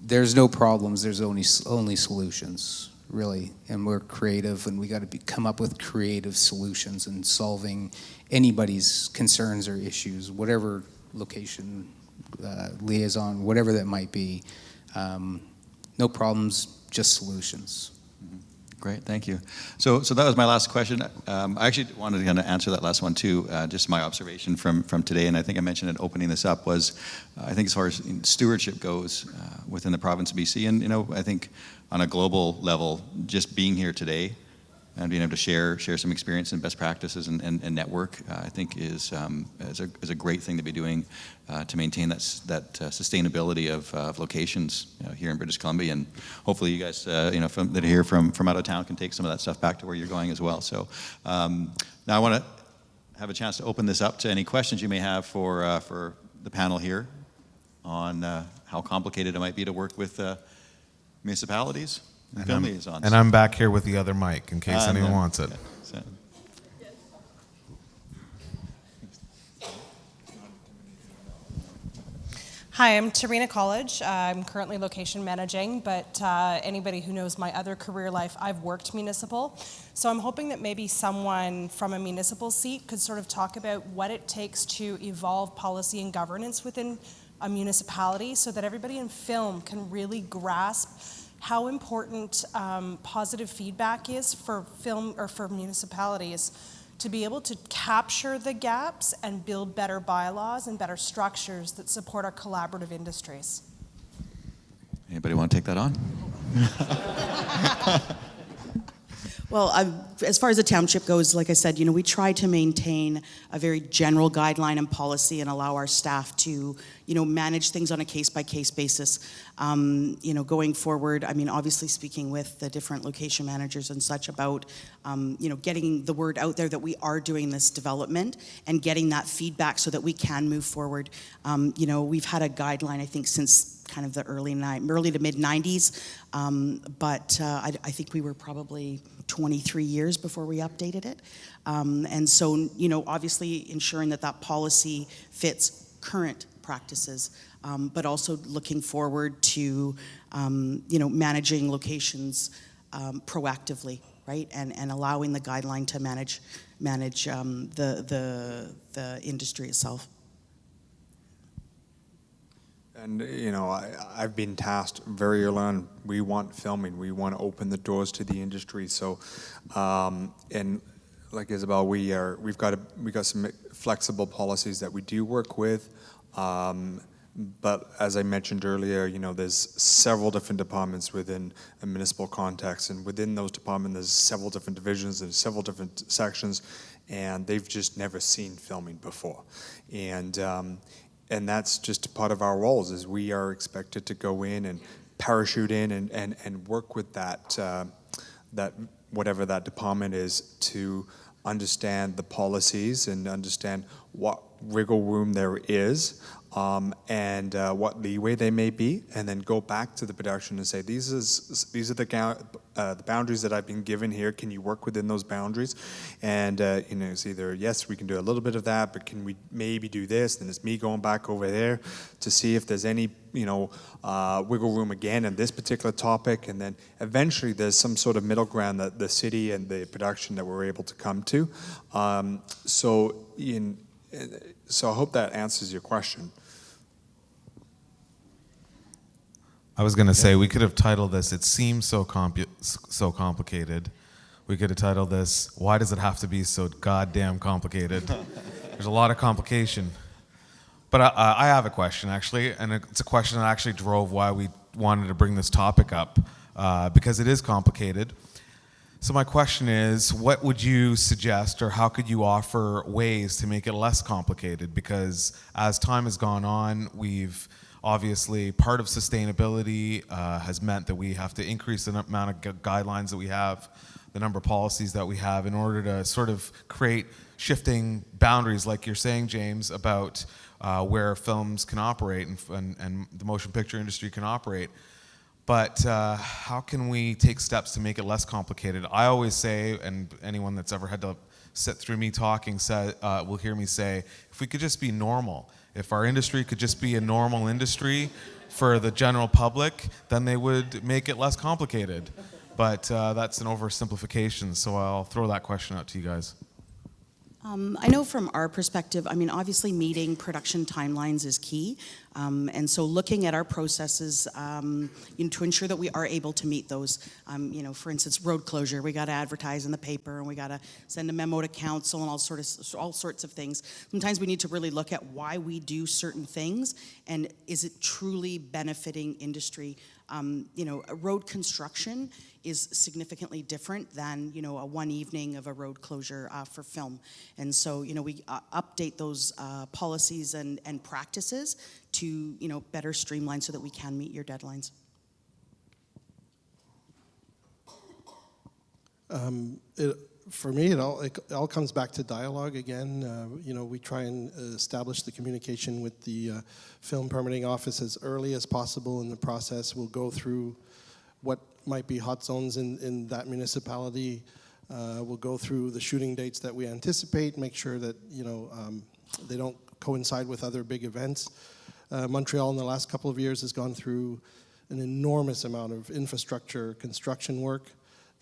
there's no problems, there's only solutions, really. And we're creative, and we got to come up with creative solutions in solving anybody's concerns or issues, whatever location, liaison, whatever that might be. No problems, just solutions. Great, thank you. So that was my last question. I actually wanted to kind of answer that last one too. Just my observation from today, and I think I mentioned it opening this up, was I think as far as stewardship goes within the province of BC, and I think on a global level, just being here today and being able to share some experience and best practices and network, I think is a great thing to be doing to maintain that sustainability of locations here in British Columbia, and hopefully you guys that are here from out of town can take some of that stuff back to where you're going as well. So now I want to have a chance to open this up to any questions you may have for the panel here on how complicated it might be to work with municipalities. And I'm back here with the other mic in case anyone wants it. Yeah. Hi, I'm Tarina College. I'm currently location managing, but anybody who knows my other career life, I've worked municipal. So I'm hoping that maybe someone from a municipal seat could sort of talk about what it takes to evolve policy and governance within a municipality so that everybody in film can really grasp how important positive feedback is for film or for municipalities to be able to capture the gaps and build better bylaws and better structures that support our collaborative industries. Anybody want to take that on? Well, as far as the township goes, like I said, we try to maintain a very general guideline and policy and allow our staff to, manage things on a case-by-case basis. Going forward, obviously speaking with the different location managers and such about, getting the word out there that we are doing this development and getting that feedback so that we can move forward. We've had a guideline, I think, since kind of the early to mid 90s, but I think we were probably 23 years before we updated it. And so, obviously ensuring that policy fits current practices, but also looking forward to, managing locations proactively, right? And allowing the guideline to manage the industry itself. And, I've been tasked very early on, we want filming, we want to open the doors to the industry. So, and like Isabel, we've got some flexible policies that we do work with. But as I mentioned earlier, there's several different departments within a municipal context, and within those departments, there's several different divisions and several different sections, and they've just never seen filming before. And that's just part of our roles, is we are expected to go in and parachute in and work with that whatever that department is, to understand the policies and understand what wiggle room there is, and what leeway they may be, and then go back to the production and say, these are the boundaries that I've been given here. Can you work within those boundaries? And it's either yes, we can do a little bit of that, but can we maybe do this? Then it's me going back over there to see if there's any wiggle room again in this particular topic, and then eventually there's some sort of middle ground that the city and the production that we're able to come to. So I hope that answers your question. I was going to say, we could have titled this, "It Seems So Complicated." We could have titled this, "Why Does It Have to Be So Goddamn Complicated?" There's a lot of complication. But I have a question, actually, and it's a question that actually drove why we wanted to bring this topic up, because it is complicated. So my question is, what would you suggest, or how could you offer ways to make it less complicated? Because as time has gone on, we've obviously, part of sustainability has meant that we have to increase the amount of guidelines that we have, the number of policies that we have, in order to sort of create shifting boundaries, like you're saying, James, about where films can operate and the motion picture industry can operate. But how can we take steps to make it less complicated? I always say, and anyone that's ever had to sit through me talking will hear me say, if we could just be normal, if our industry could just be a normal industry for the general public, then they would make it less complicated. But that's an oversimplification, so I'll throw that question out to you guys. I know from our perspective, I mean, obviously meeting production timelines is key. And so looking at our processes, to ensure that we are able to meet those, for instance, road closure, we got to advertise in the paper and we got to send a memo to council and all sorts of things. Sometimes we need to really look at why we do certain things and is it truly benefiting industry. Road construction is significantly different than, a one evening of a road closure for film. And so, we update those policies and practices to, better streamline so that we can meet your deadlines. For me, it all comes back to dialogue again. We try and establish the communication with the film permitting office as early as possible in the process. We'll go through what might be hot zones in that municipality. We'll go through the shooting dates that we anticipate, make sure that they don't coincide with other big events. Montreal in the last couple of years has gone through an enormous amount of infrastructure construction work.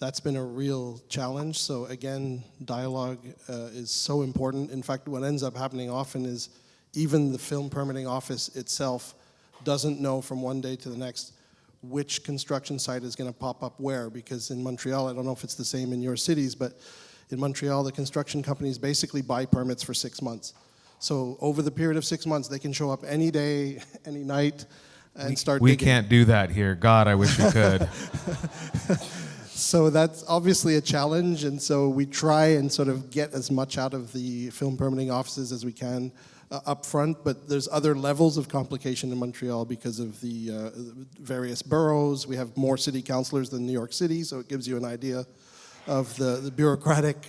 That's been a real challenge. So again, dialogue is so important. In fact, what ends up happening often is even the film permitting office itself doesn't know from one day to the next which construction site is going to pop up where, because in Montreal, I don't know if it's the same in your cities, but in Montreal, the construction companies basically buy permits for 6 months. So over the period of 6 months, they can show up any day, any night, and start We digging. can't do that here. God, I wish we could. So that's obviously a challenge, and so we try and sort of get as much out of the film permitting offices as we can up front, but there's other levels of complication in Montreal because of the various boroughs. We have more city councilors than New York City, so it gives you an idea of the bureaucratic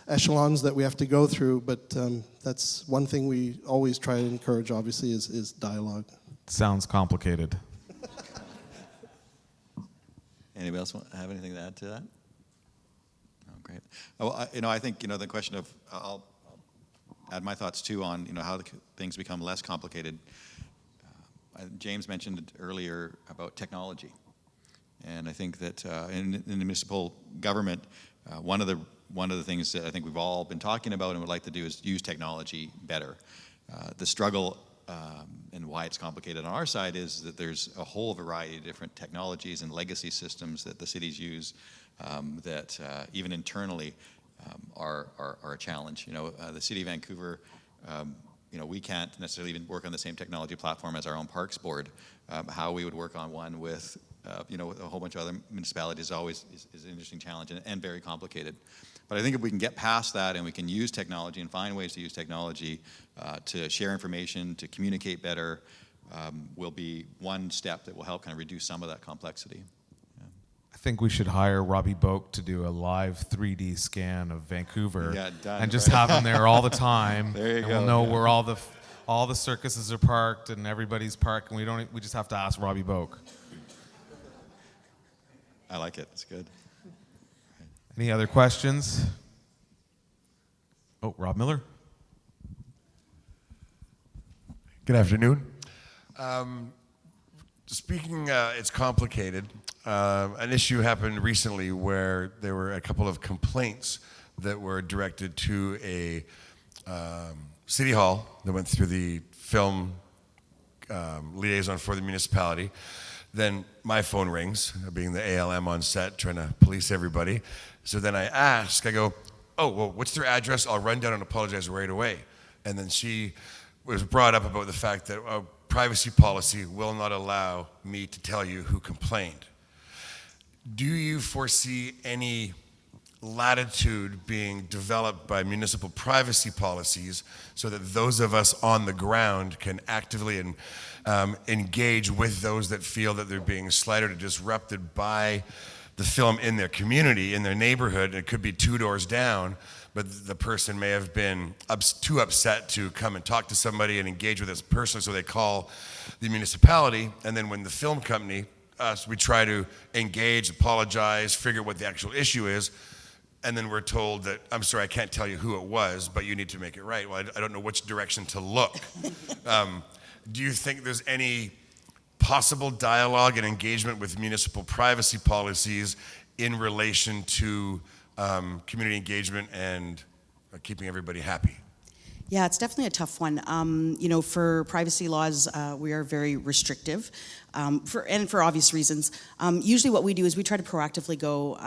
echelons that we have to go through, but that's one thing we always try to encourage, obviously, is dialogue. Sounds complicated. Anybody else have anything to add to that? Oh, great. Oh, I think, the question of, I'll add my thoughts too on, how things become less complicated. James mentioned it earlier about technology. And I think that in the municipal government, one of the things that I think we've all been talking about and would like to do is use technology better. The struggle and why it's complicated on our side is that there's a whole variety of different technologies and legacy systems that the cities use that even internally are a challenge. The city of Vancouver, we can't necessarily even work on the same technology platform as our own parks board. How we would work on one with with a whole bunch of other municipalities always is an interesting challenge and very complicated. But I think if we can get past that and we can use technology and find ways to use technology to share information, to communicate better, will be one step that will help kind of reduce some of that complexity. Yeah. I think we should hire Robbie Boak to do a live 3D scan of Vancouver done, and just have him there all the time. There you and go, we'll know yeah. where all the circuses are parked and everybody's parked, and we just have to ask Robbie Boak. I like it. It's good. Any other questions? Oh, Rob Miller. Good afternoon. Speaking, it's complicated. An issue happened recently where there were a couple of complaints that were directed to a city hall that went through the film liaison for the municipality. Then my phone rings, being the ALM on set, trying to police everybody. So then I go, oh, well, what's their address? I'll run down and apologize right away. And then she was brought up about the fact that privacy policy will not allow me to tell you who complained. Do you foresee any latitude being developed by municipal privacy policies so that those of us on the ground can actively engage with those that feel that they're being slighted or disrupted by the film in their community, in their neighborhood? It could be 2 doors down, but the person may have been too upset to come and talk to somebody and engage with us personally, so they call the municipality, and then when the film company, us, we try to engage, apologize, figure out what the actual issue is. and then we're told that, I'm sorry, I can't tell you who it was, but you need to make it right. Well, I don't know which direction to look. Do you think there's any possible dialogue and engagement with municipal privacy policies in relation to community engagement and keeping everybody happy? Yeah, it's definitely a tough one. For privacy laws, we are very restrictive, for obvious reasons. Usually what we do is we try to proactively go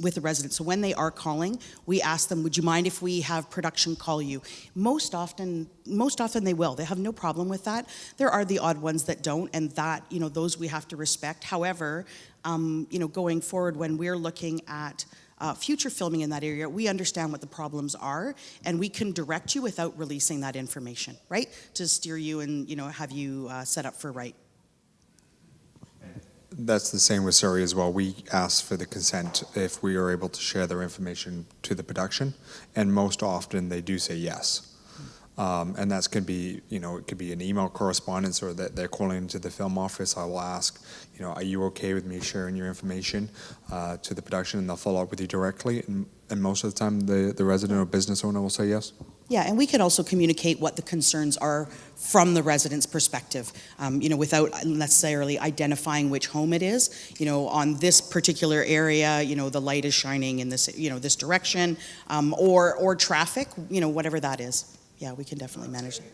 with the residents. So when they are calling, we ask them, would you mind if we have production call you? Most often they will. They have no problem with that. There are the odd ones that don't, and that, those we have to respect. However, going forward, when we're looking at future filming in that area, we understand what the problems are, and we can direct you without releasing that information, right? To steer you and have you set up for right. That's the same with Surrey as well. We ask for the consent if we are able to share their information to the production, and most often they do say yes. And that's could be, it could be an email correspondence, or that they're calling into the film office. I will ask, are you okay with me sharing your information to the production, and they'll follow up with you directly. And most of the time, the resident or business owner will say yes. Yeah, and we can also communicate what the concerns are from the resident's perspective, without necessarily identifying which home it is. On this particular area, the light is shining in this, this direction, or traffic, whatever that is. Yeah, we can definitely manage it.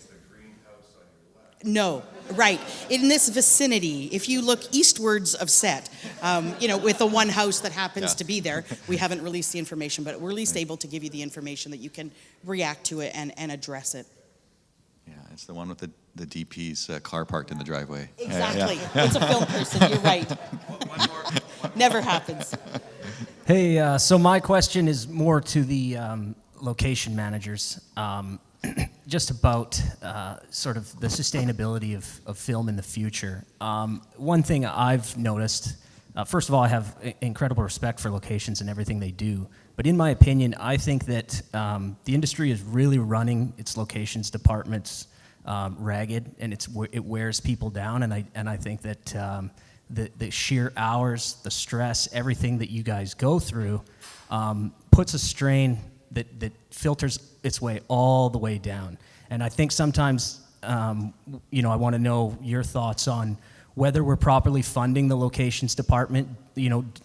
No, right. In this vicinity, if you look eastwards of set, with the one house that happens to be there, we haven't released the information, but we're at least able to give you the information that you can react to it and address it. Yeah, it's the one with the DP's car parked in the driveway. Exactly. Yeah. It's a film person, you're right. One more. Never happens. Hey, so my question is more to the location managers. Just about sort of the sustainability of film in the future. One thing I've noticed, first of all, I have incredible respect for locations and everything they do, but in my opinion, I think that the industry is really running its locations departments ragged, and it wears people down, and I think that the sheer hours, the stress, everything that you guys go through puts a strain that filters its way all the way down. And I think sometimes, I want to know your thoughts on whether we're properly funding the locations department.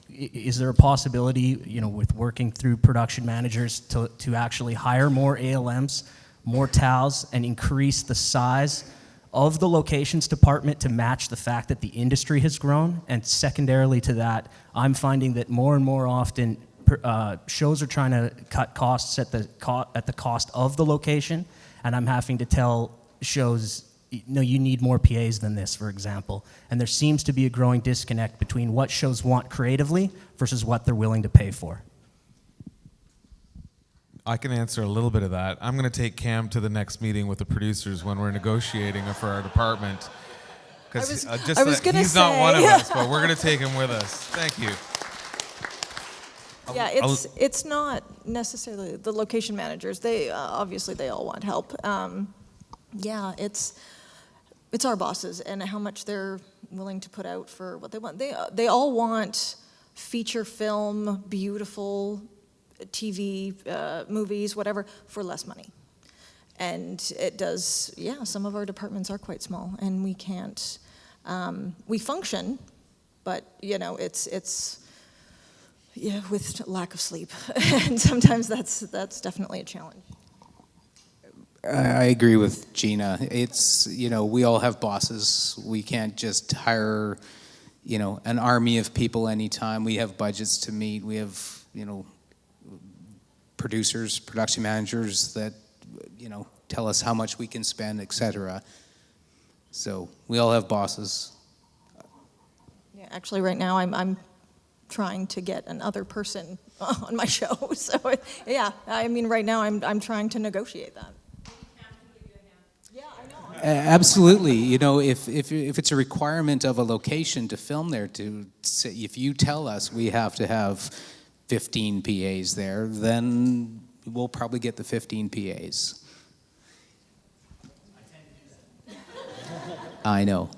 Is there a possibility, with working through production managers to actually hire more ALMs, more TALs, and increase the size of the locations department to match the fact that the industry has grown? And secondarily to that, I'm finding that more and more often shows are trying to cut costs at the cost of the location, and I'm having to tell shows, no, you need more PAs than this, for example. And there seems to be a growing disconnect between what shows want creatively versus what they're willing to pay for. I can answer a little bit of that. I'm going to take Cam to the next meeting with the producers when we're negotiating for our department. Because he's not one of us, but we're going to take him with us. Thank you. Yeah, it's not necessarily the location managers. They obviously they all want help. Yeah, it's our bosses and how much they're willing to put out for what they want. They all want feature film, beautiful TV, movies, whatever, for less money. And it does. Yeah, some of our departments are quite small, and we can't. We function, but it's. Yeah, with lack of sleep, and sometimes that's definitely a challenge. I agree with Jina. It's, we all have bosses. We can't just hire, an army of people anytime. We have budgets to meet. We have, producers, production managers that, tell us how much we can spend, etc. So we all have bosses. Yeah, actually, right now I'm trying to get another person on my show. So yeah, right now I'm trying to negotiate that. Yeah, I know. Absolutely. If it's a requirement of a location to film there, if you tell us we have to have 15 PAs there, then we'll probably get the 15 PAs. I know.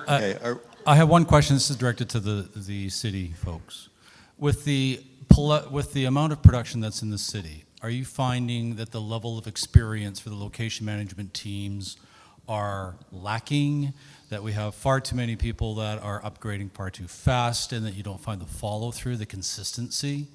Okay, I have one question. This is directed to the city folks. With the amount of production that's in the city, are you finding that the level of experience for the location management teams are lacking, that we have far too many people that are upgrading far too fast, and that you don't find the follow-through, the consistency?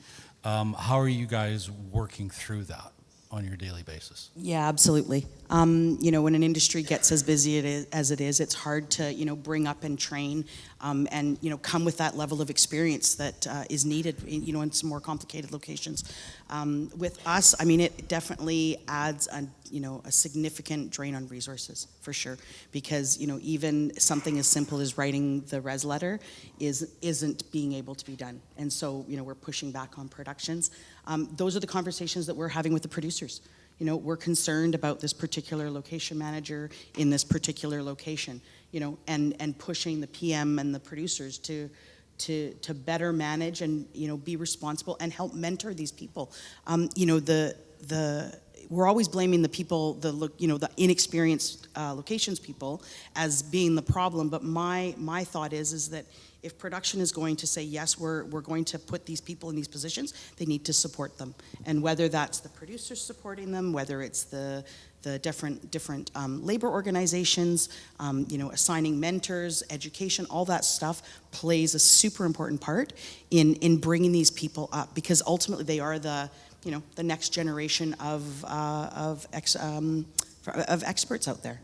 How are you guys working through that on your daily basis? Yeah, absolutely. When an industry gets as busy as it is, it's hard to, bring up and train and, come with that level of experience that is needed, in some more complicated locations. With us, it definitely adds a significant drain on resources, for sure, because, even something as simple as writing the res letter isn't being able to be done. And so, we're pushing back on productions. Those are the conversations that we're having with the producers. We're concerned about this particular location manager in this particular location, and pushing the PM and the producers to better manage and, be responsible and help mentor these people. We're always blaming the people, the inexperienced locations people as being the problem. But my thought is that if production is going to say, yes, we're going to put these people in these positions, they need to support them. And whether that's the producers supporting them, whether it's the different labor organizations, assigning mentors, education, all that stuff plays a super important part in bringing these people up, because ultimately they are the next generation of experts out there.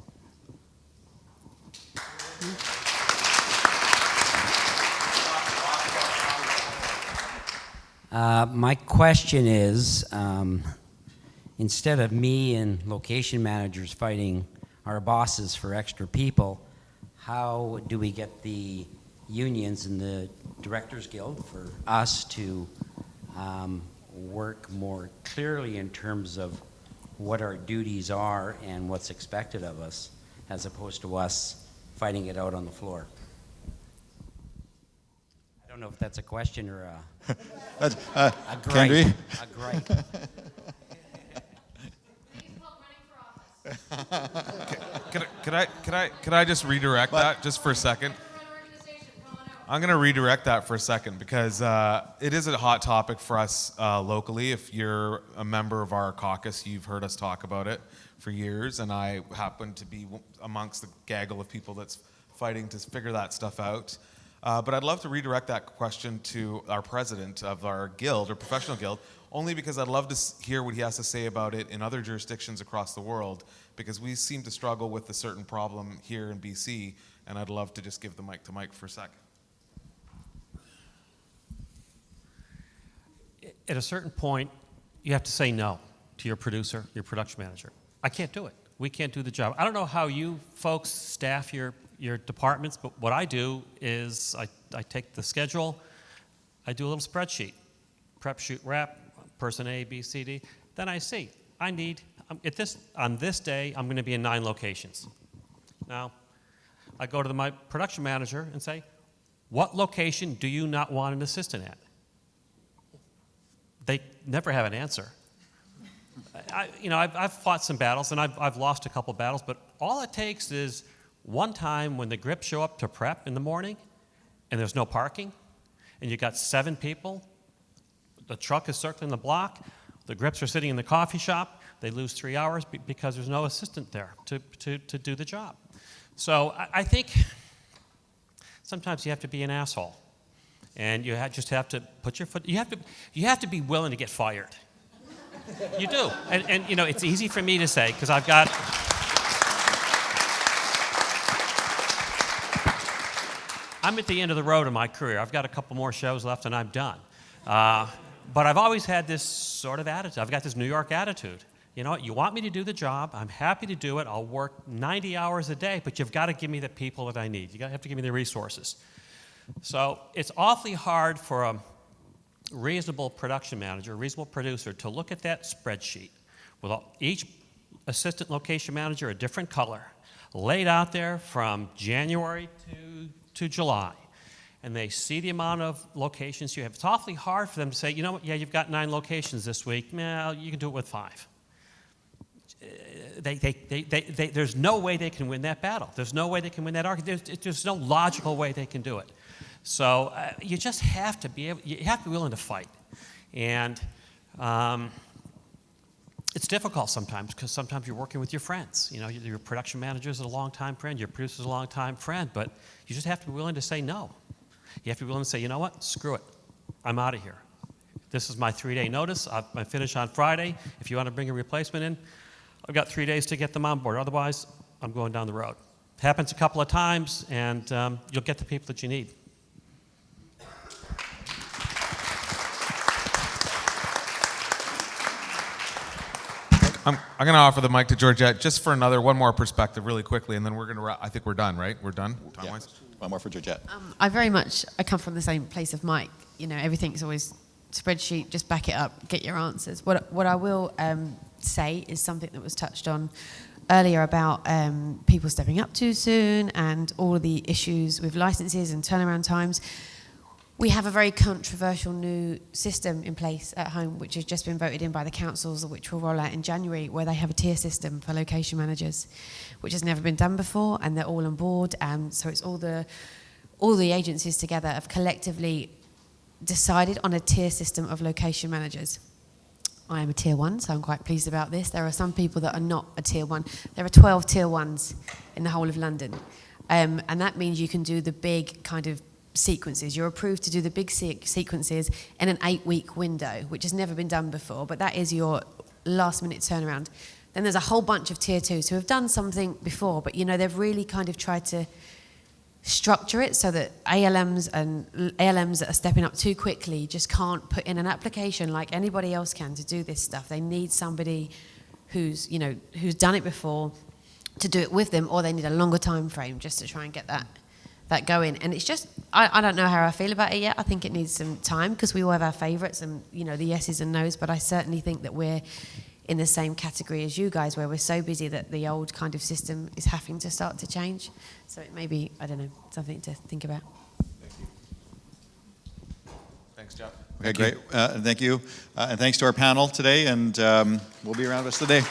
My question is, instead of me and location managers fighting our bosses for extra people, how do we get the unions and the Directors Guild for us to work more clearly in terms of what our duties are and what's expected of us, as opposed to us fighting it out on the floor? I don't know if that's a question or a Can we? A gripe. Could I just redirect that just for a second? I'm going to redirect that for a second because it is a hot topic for us locally. If you're a member of our caucus, you've heard us talk about it for years, and I happen to be amongst the gaggle of people that's fighting to figure that stuff out. But I'd love to redirect that question to our president of our guild, or professional guild, only because I'd love to hear what he has to say about it in other jurisdictions across the world, because we seem to struggle with a certain problem here in BC, and I'd love to just give the mic to Mike for a second. At a certain point, you have to say no to your producer, your production manager. I can't do it. We can't do the job. I don't know how you folks staff your departments, but what I do is I take the schedule, I do a little spreadsheet, prep, shoot, wrap, person A, B, C, D. Then I see, on this day, I'm going to be in 9 locations. Now, I go to my production manager and say, what location do you not want an assistant at? They never have an answer. I've fought some battles, and I've lost a couple battles, but all it takes is one time when the grips show up to prep in the morning, and there's no parking, and you got 7 people, the truck is circling the block, the grips are sitting in the coffee shop, they lose 3 hours because there's no assistant there to do the job. So I think sometimes you have to be an asshole. And you just have to put your foot. You have to be willing to get fired. You do, and it's easy for me to say because I'm at the end of the road of my career. I've got a couple more shows left, and I'm done. But I've always had this sort of attitude. I've got this New York attitude. You know what? You want me to do the job? I'm happy to do it. I'll work 90 hours a day, but you've got to give me the people that I need. You have to give me the resources. So it's awfully hard for a reasonable production manager, a reasonable producer, to look at that spreadsheet with each assistant location manager a different color, laid out there from January to July. And they see the amount of locations you have. It's awfully hard for them to say, you know what, yeah, you've got 9 locations this week. Well, you can do it with 5. there's no way they can win that battle. There's no way they can win that argument. There's no logical way they can do it. So you just have to be willing to fight. And it's difficult sometimes because sometimes you're working with your friends. You know, your production manager is a long-time friend, your producer is a long-time friend, but you just have to be willing to say no. You have to be willing to say, you know what, screw it. I'm out of here. This is my 3-day notice. I finish on Friday. If you want to bring a replacement in, I've got 3 days to get them on board. Otherwise, I'm going down the road. It happens a couple of times, and you'll get the people that you need. I'm going to offer the mic to Georgette just for one more perspective really quickly, and then we're going to I think we're done, right? We're done time-wise? Yeah. One more for Georgette. I come from the same place of Mike. You know, everything's always spreadsheet, just back it up, get your answers. What I will say is something that was touched on earlier about people stepping up too soon and all of the issues with licenses and turnaround times. We have a very controversial new system in place at home, which has just been voted in by the councils, which will roll out in January, where they have a tier system for location managers, which has never been done before, and they're all on board. So it's all the agencies together have collectively decided on a tier system of location managers. I am a tier 1, so I'm quite pleased about this. There are some people that are not a tier 1. There are 12 tier 1s in the whole of London. And that means you can do the big kind of sequences. You're approved to do the big sequences in an 8-week window, which has never been done before, but that is your last minute turnaround. Then there's a whole bunch of tier 2s who have done something before, but you know, they've really kind of tried to structure it so that ALMs that are stepping up too quickly just can't put in an application like anybody else can to do this stuff. They need somebody who's done it before to do it with them, or they need a longer time frame just to try and get that going. And it's just, I don't know how I feel about it yet. I think it needs some time because we all have our favourites and, you know, the yeses and nos, but I certainly think that we're in the same category as you guys, where we're so busy that the old kind of system is having to start to change. So it may be, I don't know, something to think about. Thank you. Thanks, Geoff. Okay, great. Thank you. And thanks to our panel today, and we'll be around the rest of the day.